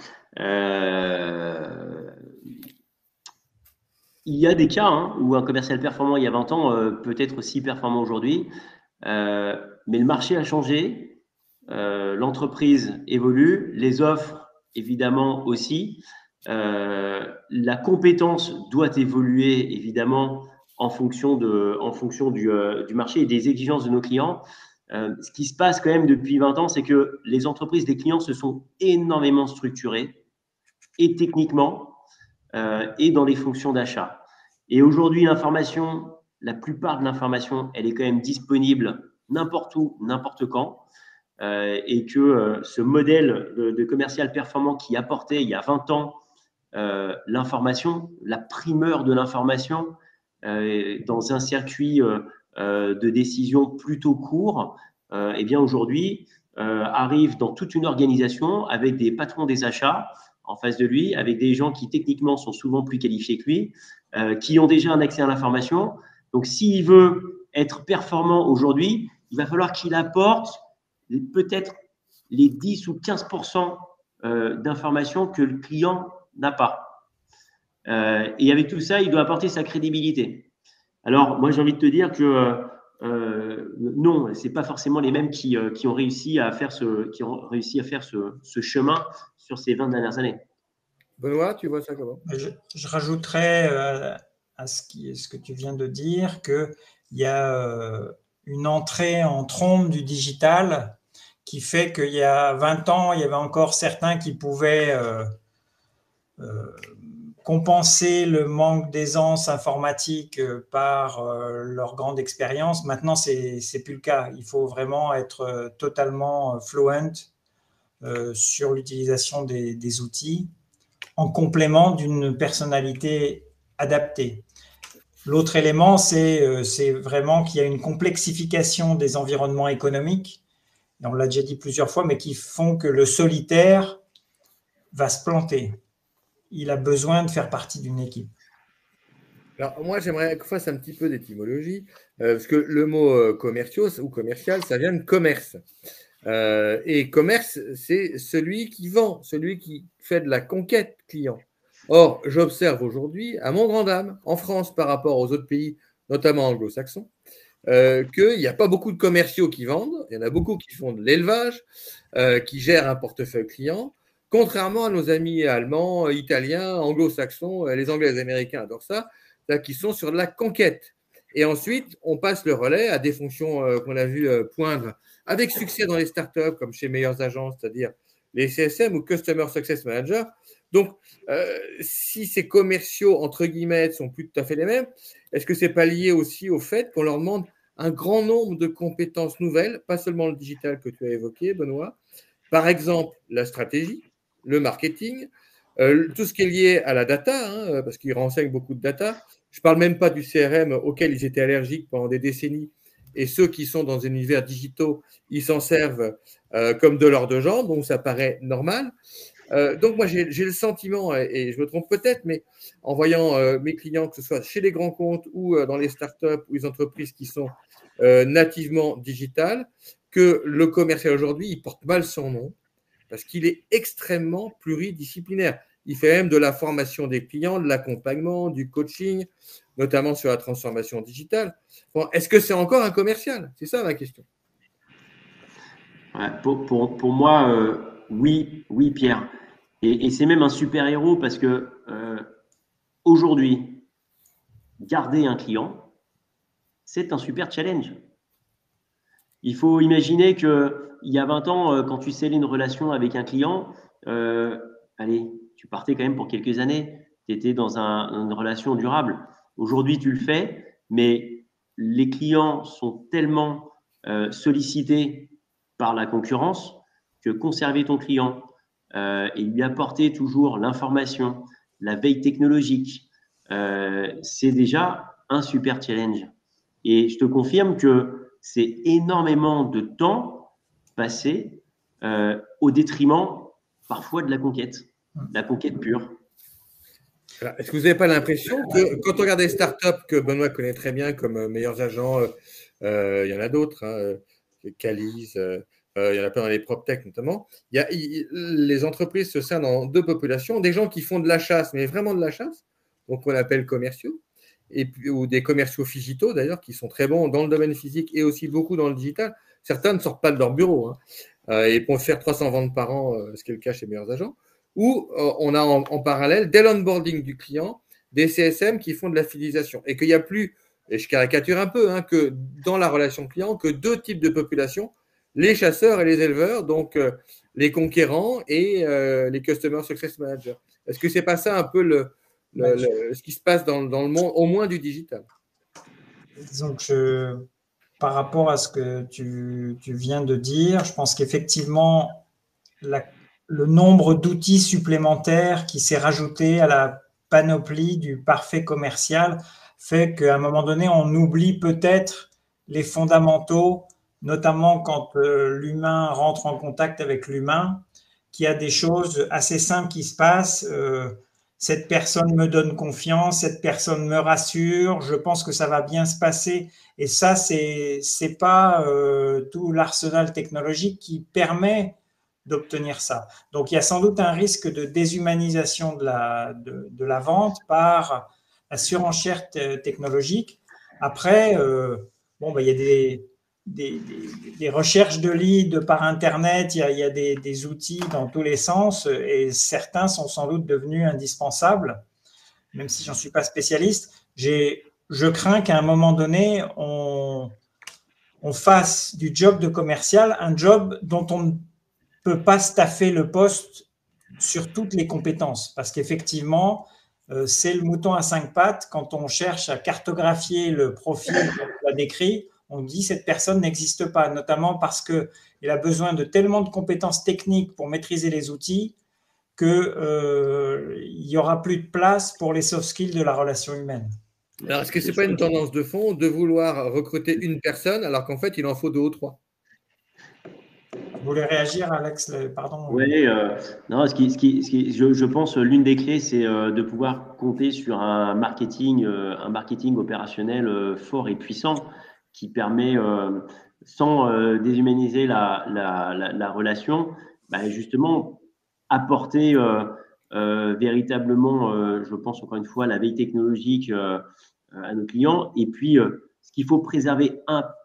Il y a des cas où un commercial performant il y a 20 ans peut être aussi performant aujourd'hui, mais le marché a changé, l'entreprise évolue, les offres évidemment aussi. La compétence doit évoluer évidemment en fonction du marché et des exigences de nos clients. Ce qui se passe quand même depuis 20 ans, c'est que les entreprises des clients se sont énormément structurées et techniquement et dans les fonctions d'achat. Et aujourd'hui, l'information, la plupart de l'information, elle est quand même disponible n'importe où, n'importe quand. Et que ce modèle de commercial performant qui apportait il y a 20 ans l'information, la primeur de l'information dans un circuit de décision plutôt court, eh bien aujourd'hui arrive dans toute une organisation avec des patrons des achats en face de lui, avec des gens qui techniquement sont souvent plus qualifiés que lui, qui ont déjà un accès à l'information. Donc s'il veut être performant aujourd'hui, il va falloir qu'il apporte peut-être les 10 ou 15% d'informations que le client n'a pas. Et avec tout ça, il doit apporter sa crédibilité. Alors, moi, j'ai envie de te dire que non, ce n'est pas forcément les mêmes qui ont réussi à faire ce chemin sur ces 20 dernières années. Benoît, tu vois ça comment? Je rajouterais à ce que tu viens de dire qu'il y a une entrée en trombe du digital qui fait qu'il y a 20 ans, il y avait encore certains qui pouvaient compenser le manque d'aisance informatique par leur grande expérience. Maintenant, c'est plus le cas. Il faut vraiment être totalement fluent sur l'utilisation des outils en complément d'une personnalité adaptée. L'autre élément, c'est vraiment qu'il y a une complexification des environnements économiques, et on l'a déjà dit plusieurs fois, mais qui font que le solitaire va se planter. Il a besoin de faire partie d'une équipe. Alors, moi, j'aimerais qu'on fasse un petit peu d'étymologie, parce que le mot commerciaux ou commercial, ça vient de commerce. Et commerce, c'est celui qui vend, celui qui fait de la conquête client. Or, j'observe aujourd'hui, à mon grand dame, en France par rapport aux autres pays, notamment anglo-saxons, qu'il n'y a pas beaucoup de commerciaux qui vendent, il y en a beaucoup qui font de l'élevage, qui gèrent un portefeuille client, contrairement à nos amis allemands, italiens, anglo-saxons, les Anglais et les Américains adorent ça, qui sont sur de la conquête. Et ensuite, on passe le relais à des fonctions qu'on a vu poindre avec succès dans les startups, comme chez Meilleures Agences, c'est-à-dire les CSM ou Customer Success Manager. Donc, si ces commerciaux, entre guillemets, sont plus tout à fait les mêmes, est-ce que ce n'est pas lié aussi au fait qu'on leur demande un grand nombre de compétences nouvelles, pas seulement le digital que tu as évoqué, Benoît, par exemple la stratégie, le marketing, tout ce qui est lié à la data, parce qu'ils renseignent beaucoup de data. Je ne parle même pas du CRM auquel ils étaient allergiques pendant des décennies. Et ceux qui sont dans un univers digitaux, ils s'en servent comme de l'or de jambe, donc ça paraît normal. Donc moi, j'ai le sentiment, et je me trompe peut-être, mais en voyant mes clients, que ce soit chez les grands comptes ou dans les startups ou les entreprises qui sont nativement digitales, que le commercial aujourd'hui, il porte mal son nom parce qu'il est extrêmement pluridisciplinaire. Il fait même de la formation des clients, de l'accompagnement, du coaching, notamment sur la transformation digitale. Bon, est-ce que c'est encore un commercial? C'est ça ma question. Ouais, pour moi, oui, Pierre. Et c'est même un super-héros parce que aujourd'hui, garder un client, c'est un super challenge. Il faut imaginer qu'il y a 20 ans, quand tu scellais une relation avec un client, allez, tu partais quand même pour quelques années. Tu étais dans une relation durable. Aujourd'hui, tu le fais, mais les clients sont tellement sollicités par la concurrence que conserver ton client et lui apporter toujours l'information, la veille technologique, c'est déjà un super challenge. Et je te confirme que c'est énormément de temps passé au détriment parfois de la conquête pure. Est-ce que vous n'avez pas l'impression que quand on regarde des startups que Benoît connaît très bien comme meilleurs agents, il y en a d'autres, Caliz, il y en a plein dans les PropTech notamment, les entreprises se scindent en deux populations, des gens qui font de la chasse, mais vraiment de la chasse, donc on appelle commerciaux, ou des commerciaux digitaux d'ailleurs, qui sont très bons dans le domaine physique et aussi beaucoup dans le digital. Certains ne sortent pas de leur bureau et vont faire 300 ventes par an, ce qui est le cas chez meilleurs agents. Où on a en parallèle, dès l'onboarding du client, des CSM qui font de la fidélisation. Et qu'il n'y a plus, et je caricature un peu, que dans la relation client, que deux types de populations, les chasseurs et les éleveurs, donc les conquérants et les Customer Success Managers. Est-ce que ce n'est pas ça un peu ce qui se passe dans le monde, au moins du digital? Donc, par rapport à ce que tu viens de dire, je pense qu'effectivement, le nombre d'outils supplémentaires qui s'est rajouté à la panoplie du parfait commercial fait qu'à un moment donné, on oublie peut-être les fondamentaux, notamment quand l'humain rentre en contact avec l'humain, qu'il y a des choses assez simples qui se passent. Cette personne me donne confiance, cette personne me rassure, je pense que ça va bien se passer. Et ça, c'est pas tout l'arsenal technologique qui permet d'obtenir ça. Donc, il y a sans doute un risque de déshumanisation de la vente par la surenchère technologique. Après, il y a des recherches de leads par Internet, il y a des outils dans tous les sens et certains sont sans doute devenus indispensables, même si j'en suis pas spécialiste. Je crains qu'à un moment donné, on fasse du job de commercial un job dont on ne peut pas staffer le poste sur toutes les compétences. Parce qu'effectivement, c'est le mouton à 5 pattes. Quand on cherche à cartographier le profil qu'on a décrit, on dit cette personne n'existe pas, notamment parce qu'elle a besoin de tellement de compétences techniques pour maîtriser les outils qu'il n'y aura plus de place pour les soft skills de la relation humaine. Alors, est-ce que ce n'est pas une tendance de fond de vouloir recruter une personne alors qu'en fait, il en faut 2 ou 3? Vous voulez réagir, Alex? Pardon. Oui, non, je pense l'une des clés, c'est de pouvoir compter sur un marketing opérationnel fort et puissant qui permet, sans déshumaniser la relation, justement apporter véritablement, je pense encore une fois, la veille technologique à nos clients. Et puis, ce qu'il faut préserver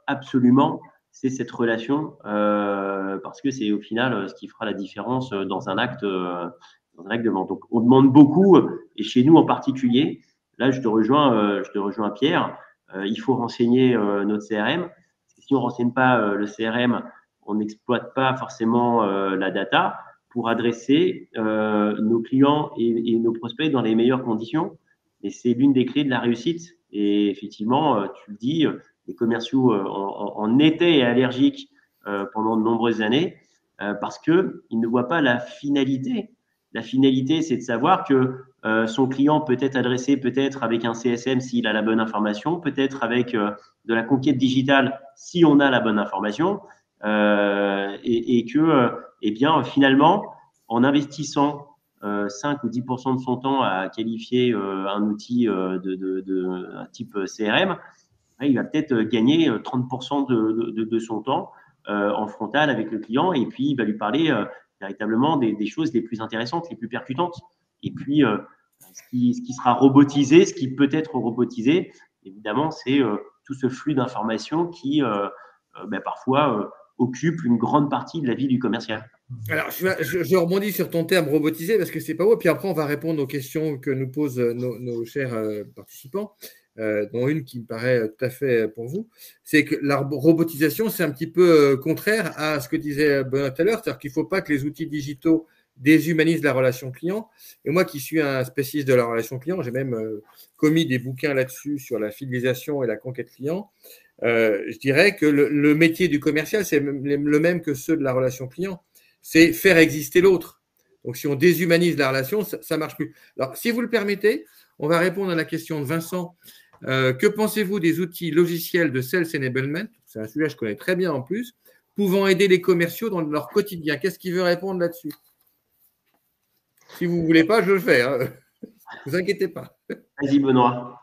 absolument, c'est cette relation parce que c'est au final ce qui fera la différence dans un acte de vente. Donc, on demande beaucoup, et chez nous en particulier, là, je te rejoins Pierre, il faut renseigner notre CRM. Parce que si on ne renseigne pas le CRM, on n'exploite pas forcément la data pour adresser nos clients et nos prospects dans les meilleures conditions. Et c'est l'une des clés de la réussite. Et effectivement, tu le dis, les commerciaux en étaient allergiques pendant de nombreuses années parce qu'ils ne voient pas la finalité. La finalité, c'est de savoir que son client peut être adressé peut-être avec un CSM s'il a la bonne information, peut-être avec de la conquête digitale si on a la bonne information, et que, bien, finalement, en investissant 5 ou 10% de son temps à qualifier un outil un type CRM, il va peut-être gagner 30% de son temps en frontal avec le client et puis il va lui parler véritablement des choses les plus intéressantes, les plus percutantes. Et puis, ce qui sera robotisé, ce qui peut être robotisé, évidemment, c'est tout ce flux d'informations qui parfois occupe une grande partie de la vie du commercial. Alors, je rebondis sur ton terme robotisé parce que c'est pas beau. Puis après, on va répondre aux questions que nous posent nos chers participants, dont une qui me paraît tout à fait pour vous. C'est que la robotisation, c'est un petit peu contraire à ce que disait Benoît tout à l'heure, c'est-à-dire qu'il ne faut pas que les outils digitaux déshumanisent la relation client. Et moi, qui suis un spécialiste de la relation client, j'ai même commis des bouquins là-dessus sur la fidélisation et la conquête client. Je dirais que le métier du commercial, c'est le même que ceux de la relation client. C'est faire exister l'autre. Donc, si on déshumanise la relation, ça ne marche plus. Alors, si vous le permettez, on va répondre à la question de Vincent. Que pensez-vous des outils logiciels de Sales Enablement? C'est un sujet que je connais très bien en plus, pouvant aider les commerciaux dans leur quotidien. Qu'est-ce qu'il veut répondre là-dessus? Si vous ne voulez pas, je le fais. Hein. Ne vous inquiétez pas. Vas-y, Benoît.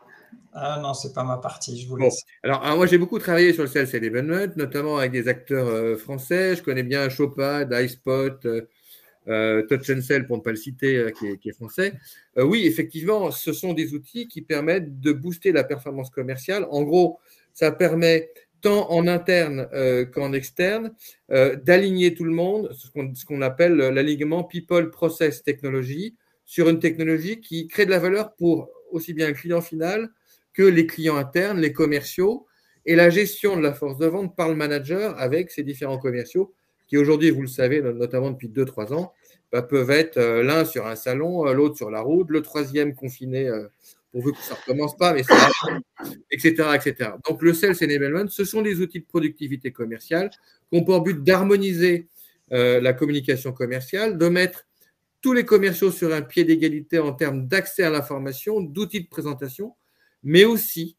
Ah non, ce n'est pas ma partie, je vous laisse. Alors, moi, j'ai beaucoup travaillé sur le Sales Enablement, notamment avec des acteurs français. Je connais bien Shopad, iSpot, Touch and Sell, pour ne pas le citer, qui est français. Oui, effectivement, ce sont des outils qui permettent de booster la performance commerciale. En gros, ça permet tant en interne qu'en externe d'aligner tout le monde, ce qu'on appelle l'alignement People, Process, Technology, sur une technologie qui crée de la valeur pour aussi bien le client final que les clients internes, les commerciaux, et la gestion de la force de vente par le manager avec ces différents commerciaux qui aujourd'hui, vous le savez, notamment depuis 2-3 ans, peuvent être l'un sur un salon, l'autre sur la route, le troisième confiné, pourvu que ça ne recommence pas, mais ça arrive, etc., etc. Donc, le Sales Enablement, ce sont des outils de productivité commerciale qui ont pour but d'harmoniser la communication commerciale, de mettre tous les commerciaux sur un pied d'égalité en termes d'accès à l'information, d'outils de présentation, mais aussi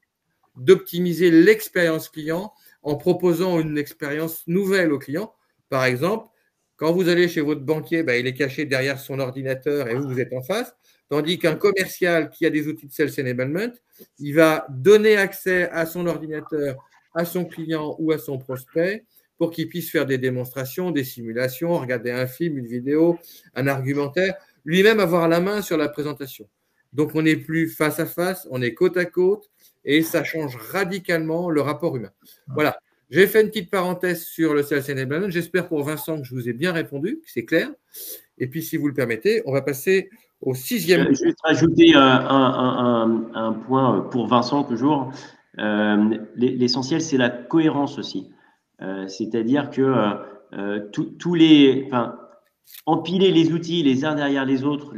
d'optimiser l'expérience client en proposant une expérience nouvelle au client. Par exemple, quand vous allez chez votre banquier, il est caché derrière son ordinateur et vous êtes en face, tandis qu'un commercial qui a des outils de Sales Enablement, il va donner accès à son ordinateur, à son client ou à son prospect pour qu'il puisse faire des démonstrations, des simulations, regarder un film, une vidéo, un argumentaire, lui-même avoir la main sur la présentation. Donc, on n'est plus face à face, on est côte à côte et ça change radicalement le rapport humain. Voilà. J'ai fait une petite parenthèse sur le Sales Enablement. J'espère pour Vincent que je vous ai bien répondu, que c'est clair. Et puis, si vous le permettez, on va passer au 6e. Je vais juste rajouter un point pour Vincent toujours. L'essentiel, c'est la cohérence aussi. C'est-à-dire que empiler les outils les uns derrière les autres,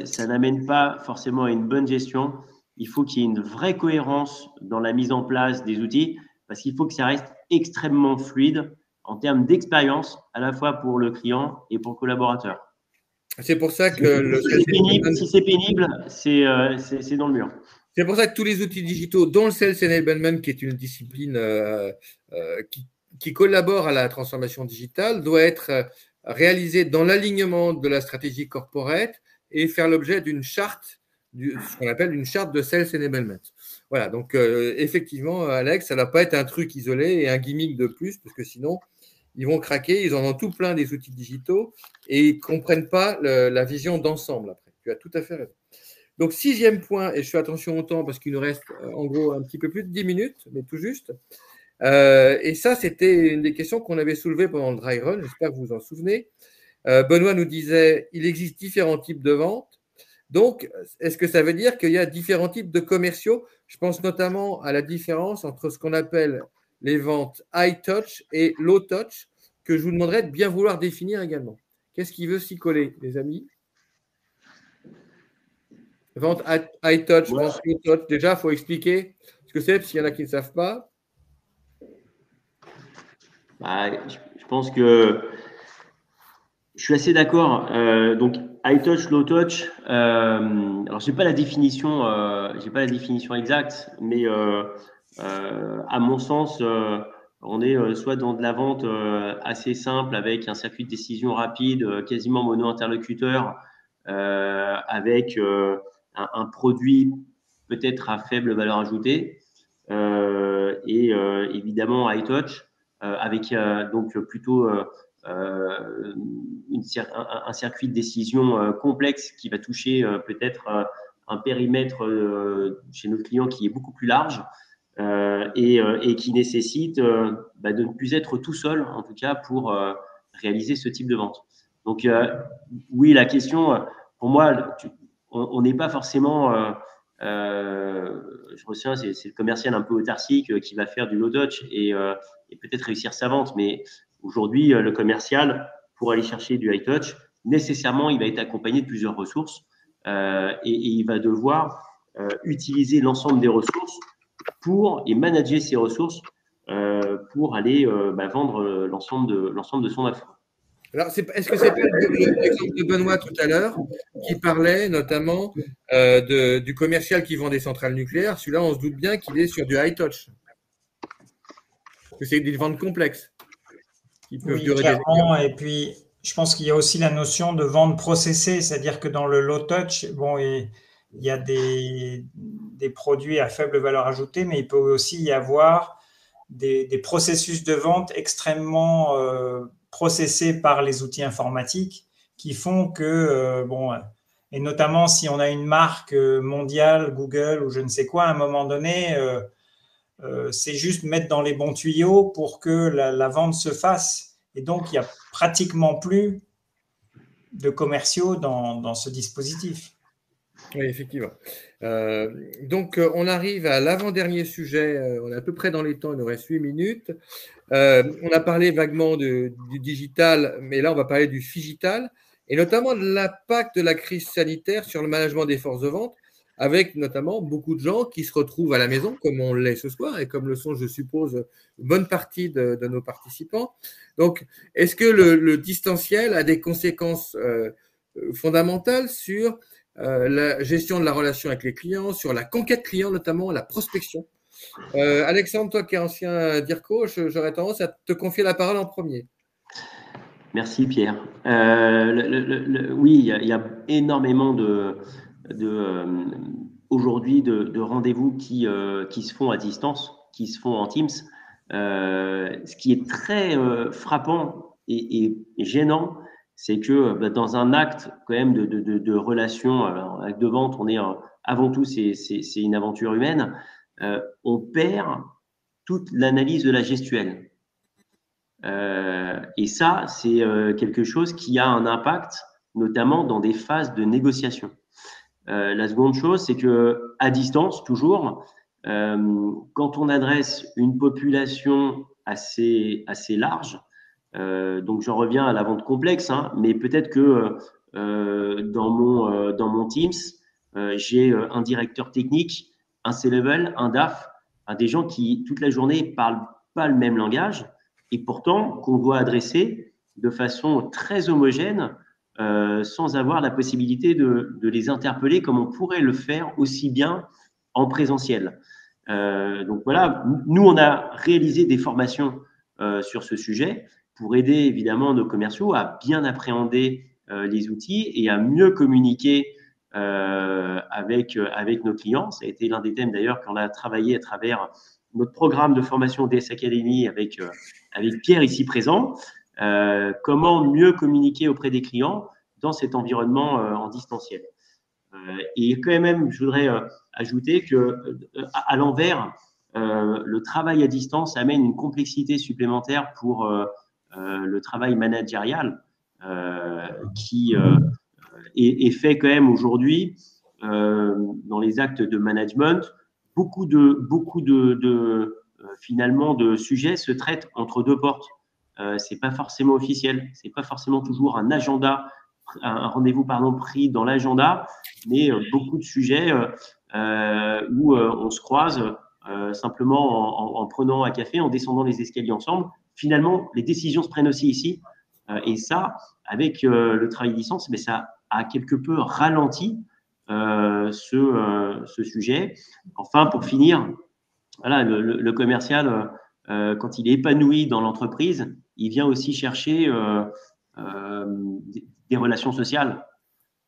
ça n'amène pas forcément à une bonne gestion. Il faut qu'il y ait une vraie cohérence dans la mise en place des outils parce qu'il faut que ça reste extrêmement fluide en termes d'expérience, à la fois pour le client et pour le collaborateur. C'est pour ça que si c'est pénible, c'est dans le mur. C'est pour ça que tous les outils digitaux, dont le Sales Enablement, qui est une discipline qui collabore à la transformation digitale, doit être réalisé dans l'alignement de la stratégie corporate et faire l'objet d'une charte, ce qu'on appelle une charte de Sales Enablement. Voilà, donc effectivement, Alex, ça ne va pas être un truc isolé et un gimmick de plus, parce que sinon, ils vont craquer, ils en ont tout plein des outils digitaux et ils ne comprennent pas la vision d'ensemble après. Tu as tout à fait raison. Donc, 6e point, et je fais attention au temps parce qu'il nous reste en gros un petit peu plus de 10 minutes, mais tout juste. Et ça, c'était une des questions qu'on avait soulevées pendant le dry run. J'espère que vous vous en souvenez. Benoît nous disait, il existe différents types de ventes. Donc, est-ce que ça veut dire qu'il y a différents types de commerciaux? Je pense notamment à la différence entre ce qu'on appelle les ventes high touch et low touch, que je vous demanderais de bien vouloir définir également. Qu'est-ce qui veut s'y coller, les amis? Vente high touch, vente low touch. Déjà, il faut expliquer ce que c'est, s'il y en a qui ne savent pas. Je pense que je suis assez d'accord. Donc, high touch, low touch. Alors, j'ai pas la définition exacte, mais à mon sens, on est soit dans de la vente assez simple avec un circuit de décision rapide, quasiment mono-interlocuteur, avec un produit peut-être à faible valeur ajoutée, et évidemment high touch avec donc plutôt un circuit de décision complexe qui va toucher peut-être un périmètre chez nos clients qui est beaucoup plus large et qui nécessite de ne plus être tout seul, en tout cas, pour réaliser ce type de vente. Donc, oui, la question, pour moi, on n'est pas forcément… je retiens, c'est le commercial un peu autarcique qui va faire du low touch et peut-être réussir sa vente. Mais aujourd'hui, le commercial, pour aller chercher du high touch, nécessairement, il va être accompagné de plusieurs ressources et il va devoir utiliser l'ensemble des ressources et manager ces ressources pour aller vendre l'ensemble de son offre. Alors, est-ce que c'est pas l'exemple de Benoît tout à l'heure qui parlait notamment du commercial qui vend des centrales nucléaires? Celui-là, on se doute bien qu'il est sur du high touch. Que c'est des ventes complexes qui peuvent durer clairement, des… Et puis, je pense qu'il y a aussi la notion de vente processée, c'est-à-dire que dans le low touch, bon, il y a des produits à faible valeur ajoutée, mais il peut aussi y avoir des processus de vente extrêmement processés par les outils informatiques qui font que, et notamment si on a une marque mondiale, Google ou je ne sais quoi, à un moment donné, c'est juste mettre dans les bons tuyaux pour que la vente se fasse. Et donc, il n'y a pratiquement plus de commerciaux dans ce dispositif. Oui, effectivement. Donc, on arrive à l'avant-dernier sujet. On est à peu près dans les temps, il nous reste 8 minutes. On a parlé vaguement du digital, mais là, on va parler du phygital, et notamment de l'impact de la crise sanitaire sur le management des forces de vente, avec notamment beaucoup de gens qui se retrouvent à la maison, comme on l'est ce soir, et comme le sont, je suppose, une bonne partie de nos participants. Donc, est-ce que le distanciel a des conséquences fondamentales sur la gestion de la relation avec les clients, sur la conquête client, notamment la prospection? Alexandre, toi qui es ancien DIRCO, j'aurais tendance à te confier la parole en premier. Merci Pierre. Oui, il y a énormément aujourd'hui de rendez-vous qui se font à distance, qui se font en Teams. Ce qui est très frappant et gênant, c'est que dans un acte quand même de relation, alors, acte de vente, on est avant tout c'est une aventure humaine. On perd toute l'analyse de la gestuelle. Et ça, c'est quelque chose qui a un impact, notamment dans des phases de négociation. La seconde chose, c'est que à distance, toujours, quand on adresse une population assez large, donc j'en reviens à la vente complexe, hein, mais peut-être que dans mon Teams, j'ai un directeur technique, un C-level, un DAF, des gens qui toute la journée parlent pas le même langage et pourtant qu'on doit adresser de façon très homogène sans avoir la possibilité de les interpeller comme on pourrait le faire aussi bien en présentiel. Donc voilà, nous on a réalisé des formations sur ce sujet pour aider évidemment nos commerciaux à bien appréhender les outils et à mieux communiquer avec nos clients. Ça a été l'un des thèmes d'ailleurs qu'on a travaillé à travers notre programme de formation DS Academy avec Pierre ici présent. Comment mieux communiquer auprès des clients dans cet environnement en distanciel. Et quand même, je voudrais ajouter que à l'envers, le travail à distance amène une complexité supplémentaire pour le travail managérial qui est fait quand même aujourd'hui dans les actes de management. Beaucoup de finalement de sujets se traitent entre deux portes. C'est pas forcément officiel, c'est pas forcément toujours un agenda, un rendez-vous pris dans l'agenda, mais beaucoup de sujets où on se croise simplement en prenant un café, en descendant les escaliers ensemble. Finalement, les décisions se prennent aussi ici. Et ça, avec le travail à distance, mais ça a quelque peu ralenti ce sujet. Enfin, pour finir, voilà, le commercial, quand il est épanoui dans l'entreprise, il vient aussi chercher des relations sociales.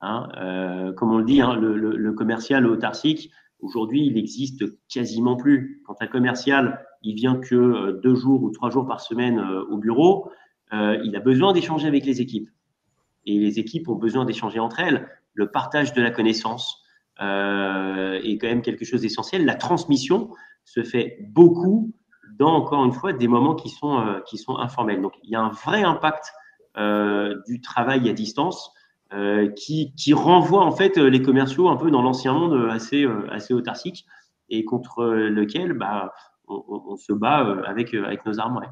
Hein, comme on le dit, hein, le commercial autarcique, aujourd'hui, il n'existe quasiment plus. Quand un commercial il vient que 2 jours ou 3 jours par semaine au bureau, il a besoin d'échanger avec les équipes. Et les équipes ont besoin d'échanger entre elles. Le partage de la connaissance est quand même quelque chose d'essentiel. La transmission se fait beaucoup dans, encore une fois, des moments qui sont informels. Donc, il y a un vrai impact du travail à distance qui renvoie en fait les commerciaux un peu dans l'ancien monde assez autarcique et contre lequel on se bat avec nos armes. Ouais.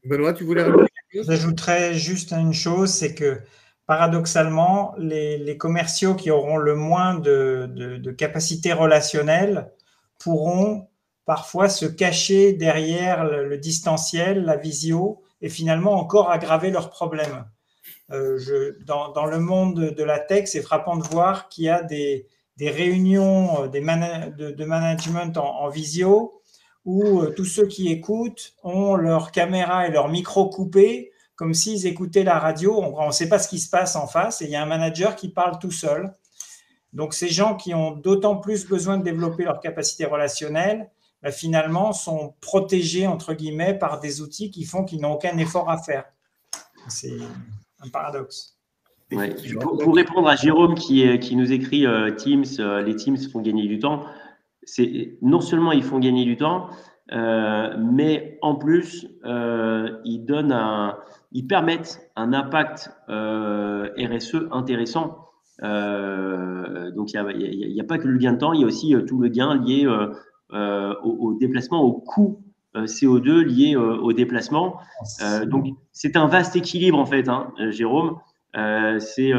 Benoît, tu voulais rajouter quelque chose ? J'ajouterais juste une chose, c'est que paradoxalement, les commerciaux qui auront le moins de capacité relationnelle pourront parfois se cacher derrière le distanciel, la visio, et finalement encore aggraver leurs problèmes. Dans le monde de la tech, c'est frappant de voir qu'il y a des réunions de management en visio où tous ceux qui écoutent ont leur caméra et leur micro coupés comme s'ils écoutaient la radio. On ne sait pas ce qui se passe en face et il y a un manager qui parle tout seul. Donc, ces gens qui ont d'autant plus besoin de développer leur capacité relationnelle, finalement, sont protégés, entre guillemets, par des outils qui font qu'ils n'ont aucun effort à faire. C'est un paradoxe. Ouais. Pour répondre à Jérôme qui nous écrit Teams, les Teams font gagner du temps. Non seulement ils font gagner du temps, mais en plus ils permettent un impact RSE intéressant. Donc il n'y a pas que le gain de temps, il y a aussi tout le gain lié au déplacement, au coût CO2 lié au déplacement. Donc c'est un vaste équilibre en fait, hein, Jérôme. C'est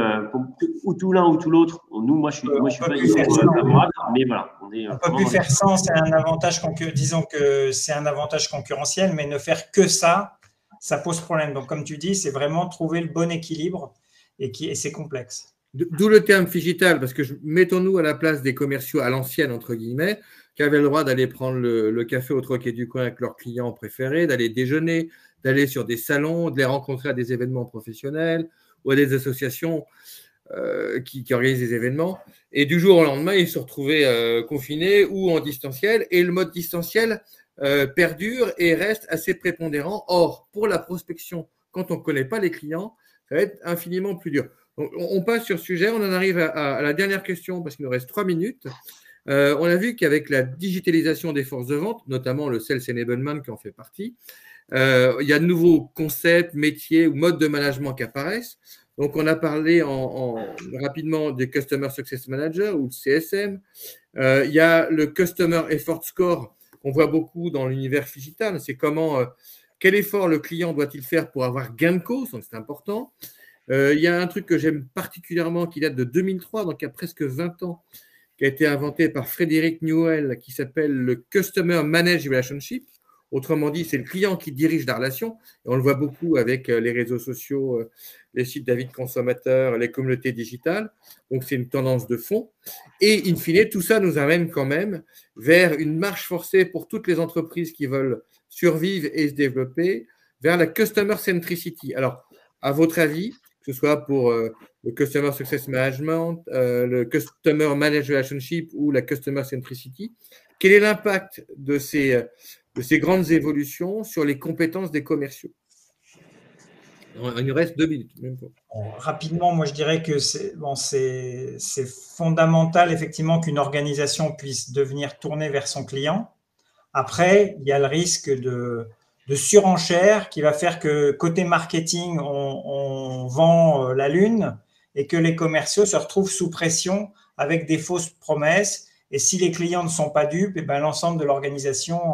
ou tout l'un ou tout l'autre. Moi, je suis pas favorable, mais voilà. On peut plus faire sans, c'est un avantage disons que c'est un avantage concurrentiel, mais ne faire que ça pose problème. Donc, comme tu dis, c'est vraiment trouver le bon équilibre et c'est complexe. D'où le terme figital, parce que mettons-nous à la place des commerciaux à l'ancienne, entre guillemets, qui avaient le droit d'aller prendre le café au Troquet du Coin avec leurs clients préférés, d'aller déjeuner, d'aller sur des salons, de les rencontrer à des événements professionnels ou à des associations qui organisent des événements. Et du jour au lendemain, ils se retrouvaient confinés ou en distanciel. Et le mode distanciel perdure et reste assez prépondérant. Or, pour la prospection, quand on ne connaît pas les clients, ça va être infiniment plus dur. Donc, on passe sur ce sujet. On en arrive à la dernière question parce qu'il nous reste 3 minutes. On a vu qu'avec la digitalisation des forces de vente, notamment le Sales Enablement qui en fait partie, il y a de nouveaux concepts, métiers ou modes de management qui apparaissent. Donc, on a parlé rapidement des Customer Success Manager ou le CSM. Il y a le Customer Effort Score qu'on voit beaucoup dans l'univers digital. C'est quel effort le client doit-il faire pour avoir gain de cause, donc c'est important. Il y a un truc que j'aime particulièrement qui date de 2003, donc il y a presque 20 ans, qui a été inventé par Frédéric Newell, qui s'appelle le Customer Managed Relationship. Autrement dit, c'est le client qui dirige la relation. Et on le voit beaucoup avec les réseaux sociaux, les sites d'avis de consommateurs, les communautés digitales. Donc, c'est une tendance de fond. Et in fine, tout ça nous amène quand même vers une marche forcée pour toutes les entreprises qui veulent survivre et se développer, vers la Customer Centricity. Alors, à votre avis, que ce soit pour le Customer Success Management, le Customer Managed Relationship ou la Customer Centricity, quel est l'impact de ces grandes évolutions sur les compétences des commerciaux? Il nous reste 2 minutes. Même pas. Rapidement, moi je dirais que c'est fondamental effectivement qu'une organisation puisse devenir tournée vers son client. Après, il y a le risque de surenchère qui va faire que côté marketing, on vend la lune et que les commerciaux se retrouvent sous pression avec des fausses promesses. Et si les clients ne sont pas dupes, l'ensemble de l'organisation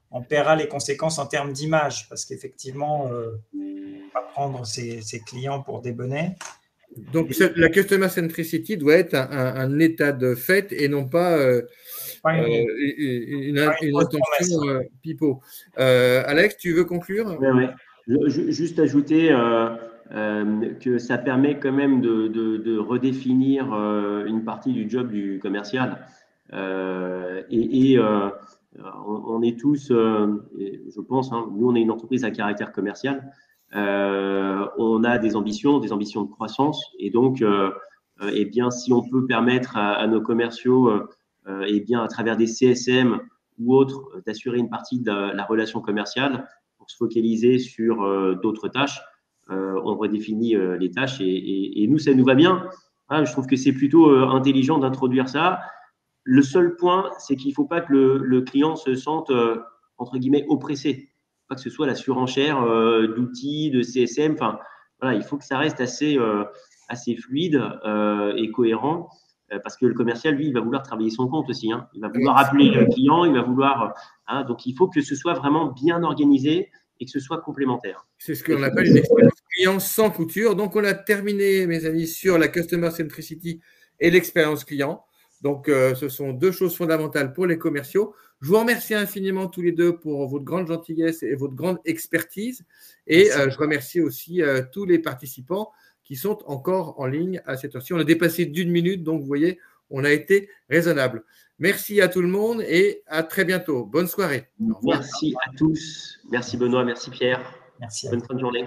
en paiera les conséquences en termes d'image, parce qu'effectivement, on va prendre ses clients pour des bonnets. Donc, la Customer Centricity doit être un état de fait et non pas une intention pipeau. Alex, tu veux conclure? Oui. Juste ajouter que ça permet quand même de redéfinir une partie du job du commercial. On est tous, je pense, hein, nous on est une entreprise à caractère commercial, on a des ambitions de croissance, et donc si on peut permettre à nos commerciaux à travers des CSM ou autre, d'assurer une partie de la relation commerciale pour se focaliser sur d'autres tâches. On redéfinit les tâches et nous, ça nous va bien. Ah, je trouve que c'est plutôt intelligent d'introduire ça. Le seul point, c'est qu'il ne faut pas que le client se sente, entre guillemets, oppressé. Pas que ce soit la surenchère d'outils, de CSM. Enfin, voilà, il faut que ça reste assez fluide et cohérent. Parce que le commercial, lui, il va vouloir travailler son compte aussi. Hein. Il va vouloir appeler le client, il va vouloir. Hein, donc, il faut que ce soit vraiment bien organisé et que ce soit complémentaire. C'est ce qu'on appelle une expérience client sans couture. Donc, on a terminé, mes amis, sur la Customer Centricity et l'expérience client. Donc, ce sont deux choses fondamentales pour les commerciaux. Je vous remercie infiniment tous les deux pour votre grande gentillesse et votre grande expertise. Et je remercie aussi tous les participants qui sont encore en ligne à cette heure-ci. On a dépassé d'1 minute, donc vous voyez, on a été raisonnable. Merci à tout le monde et à très bientôt. Bonne soirée. Merci à tous. Merci Benoît, merci Pierre. Merci. Bonne fin de journée.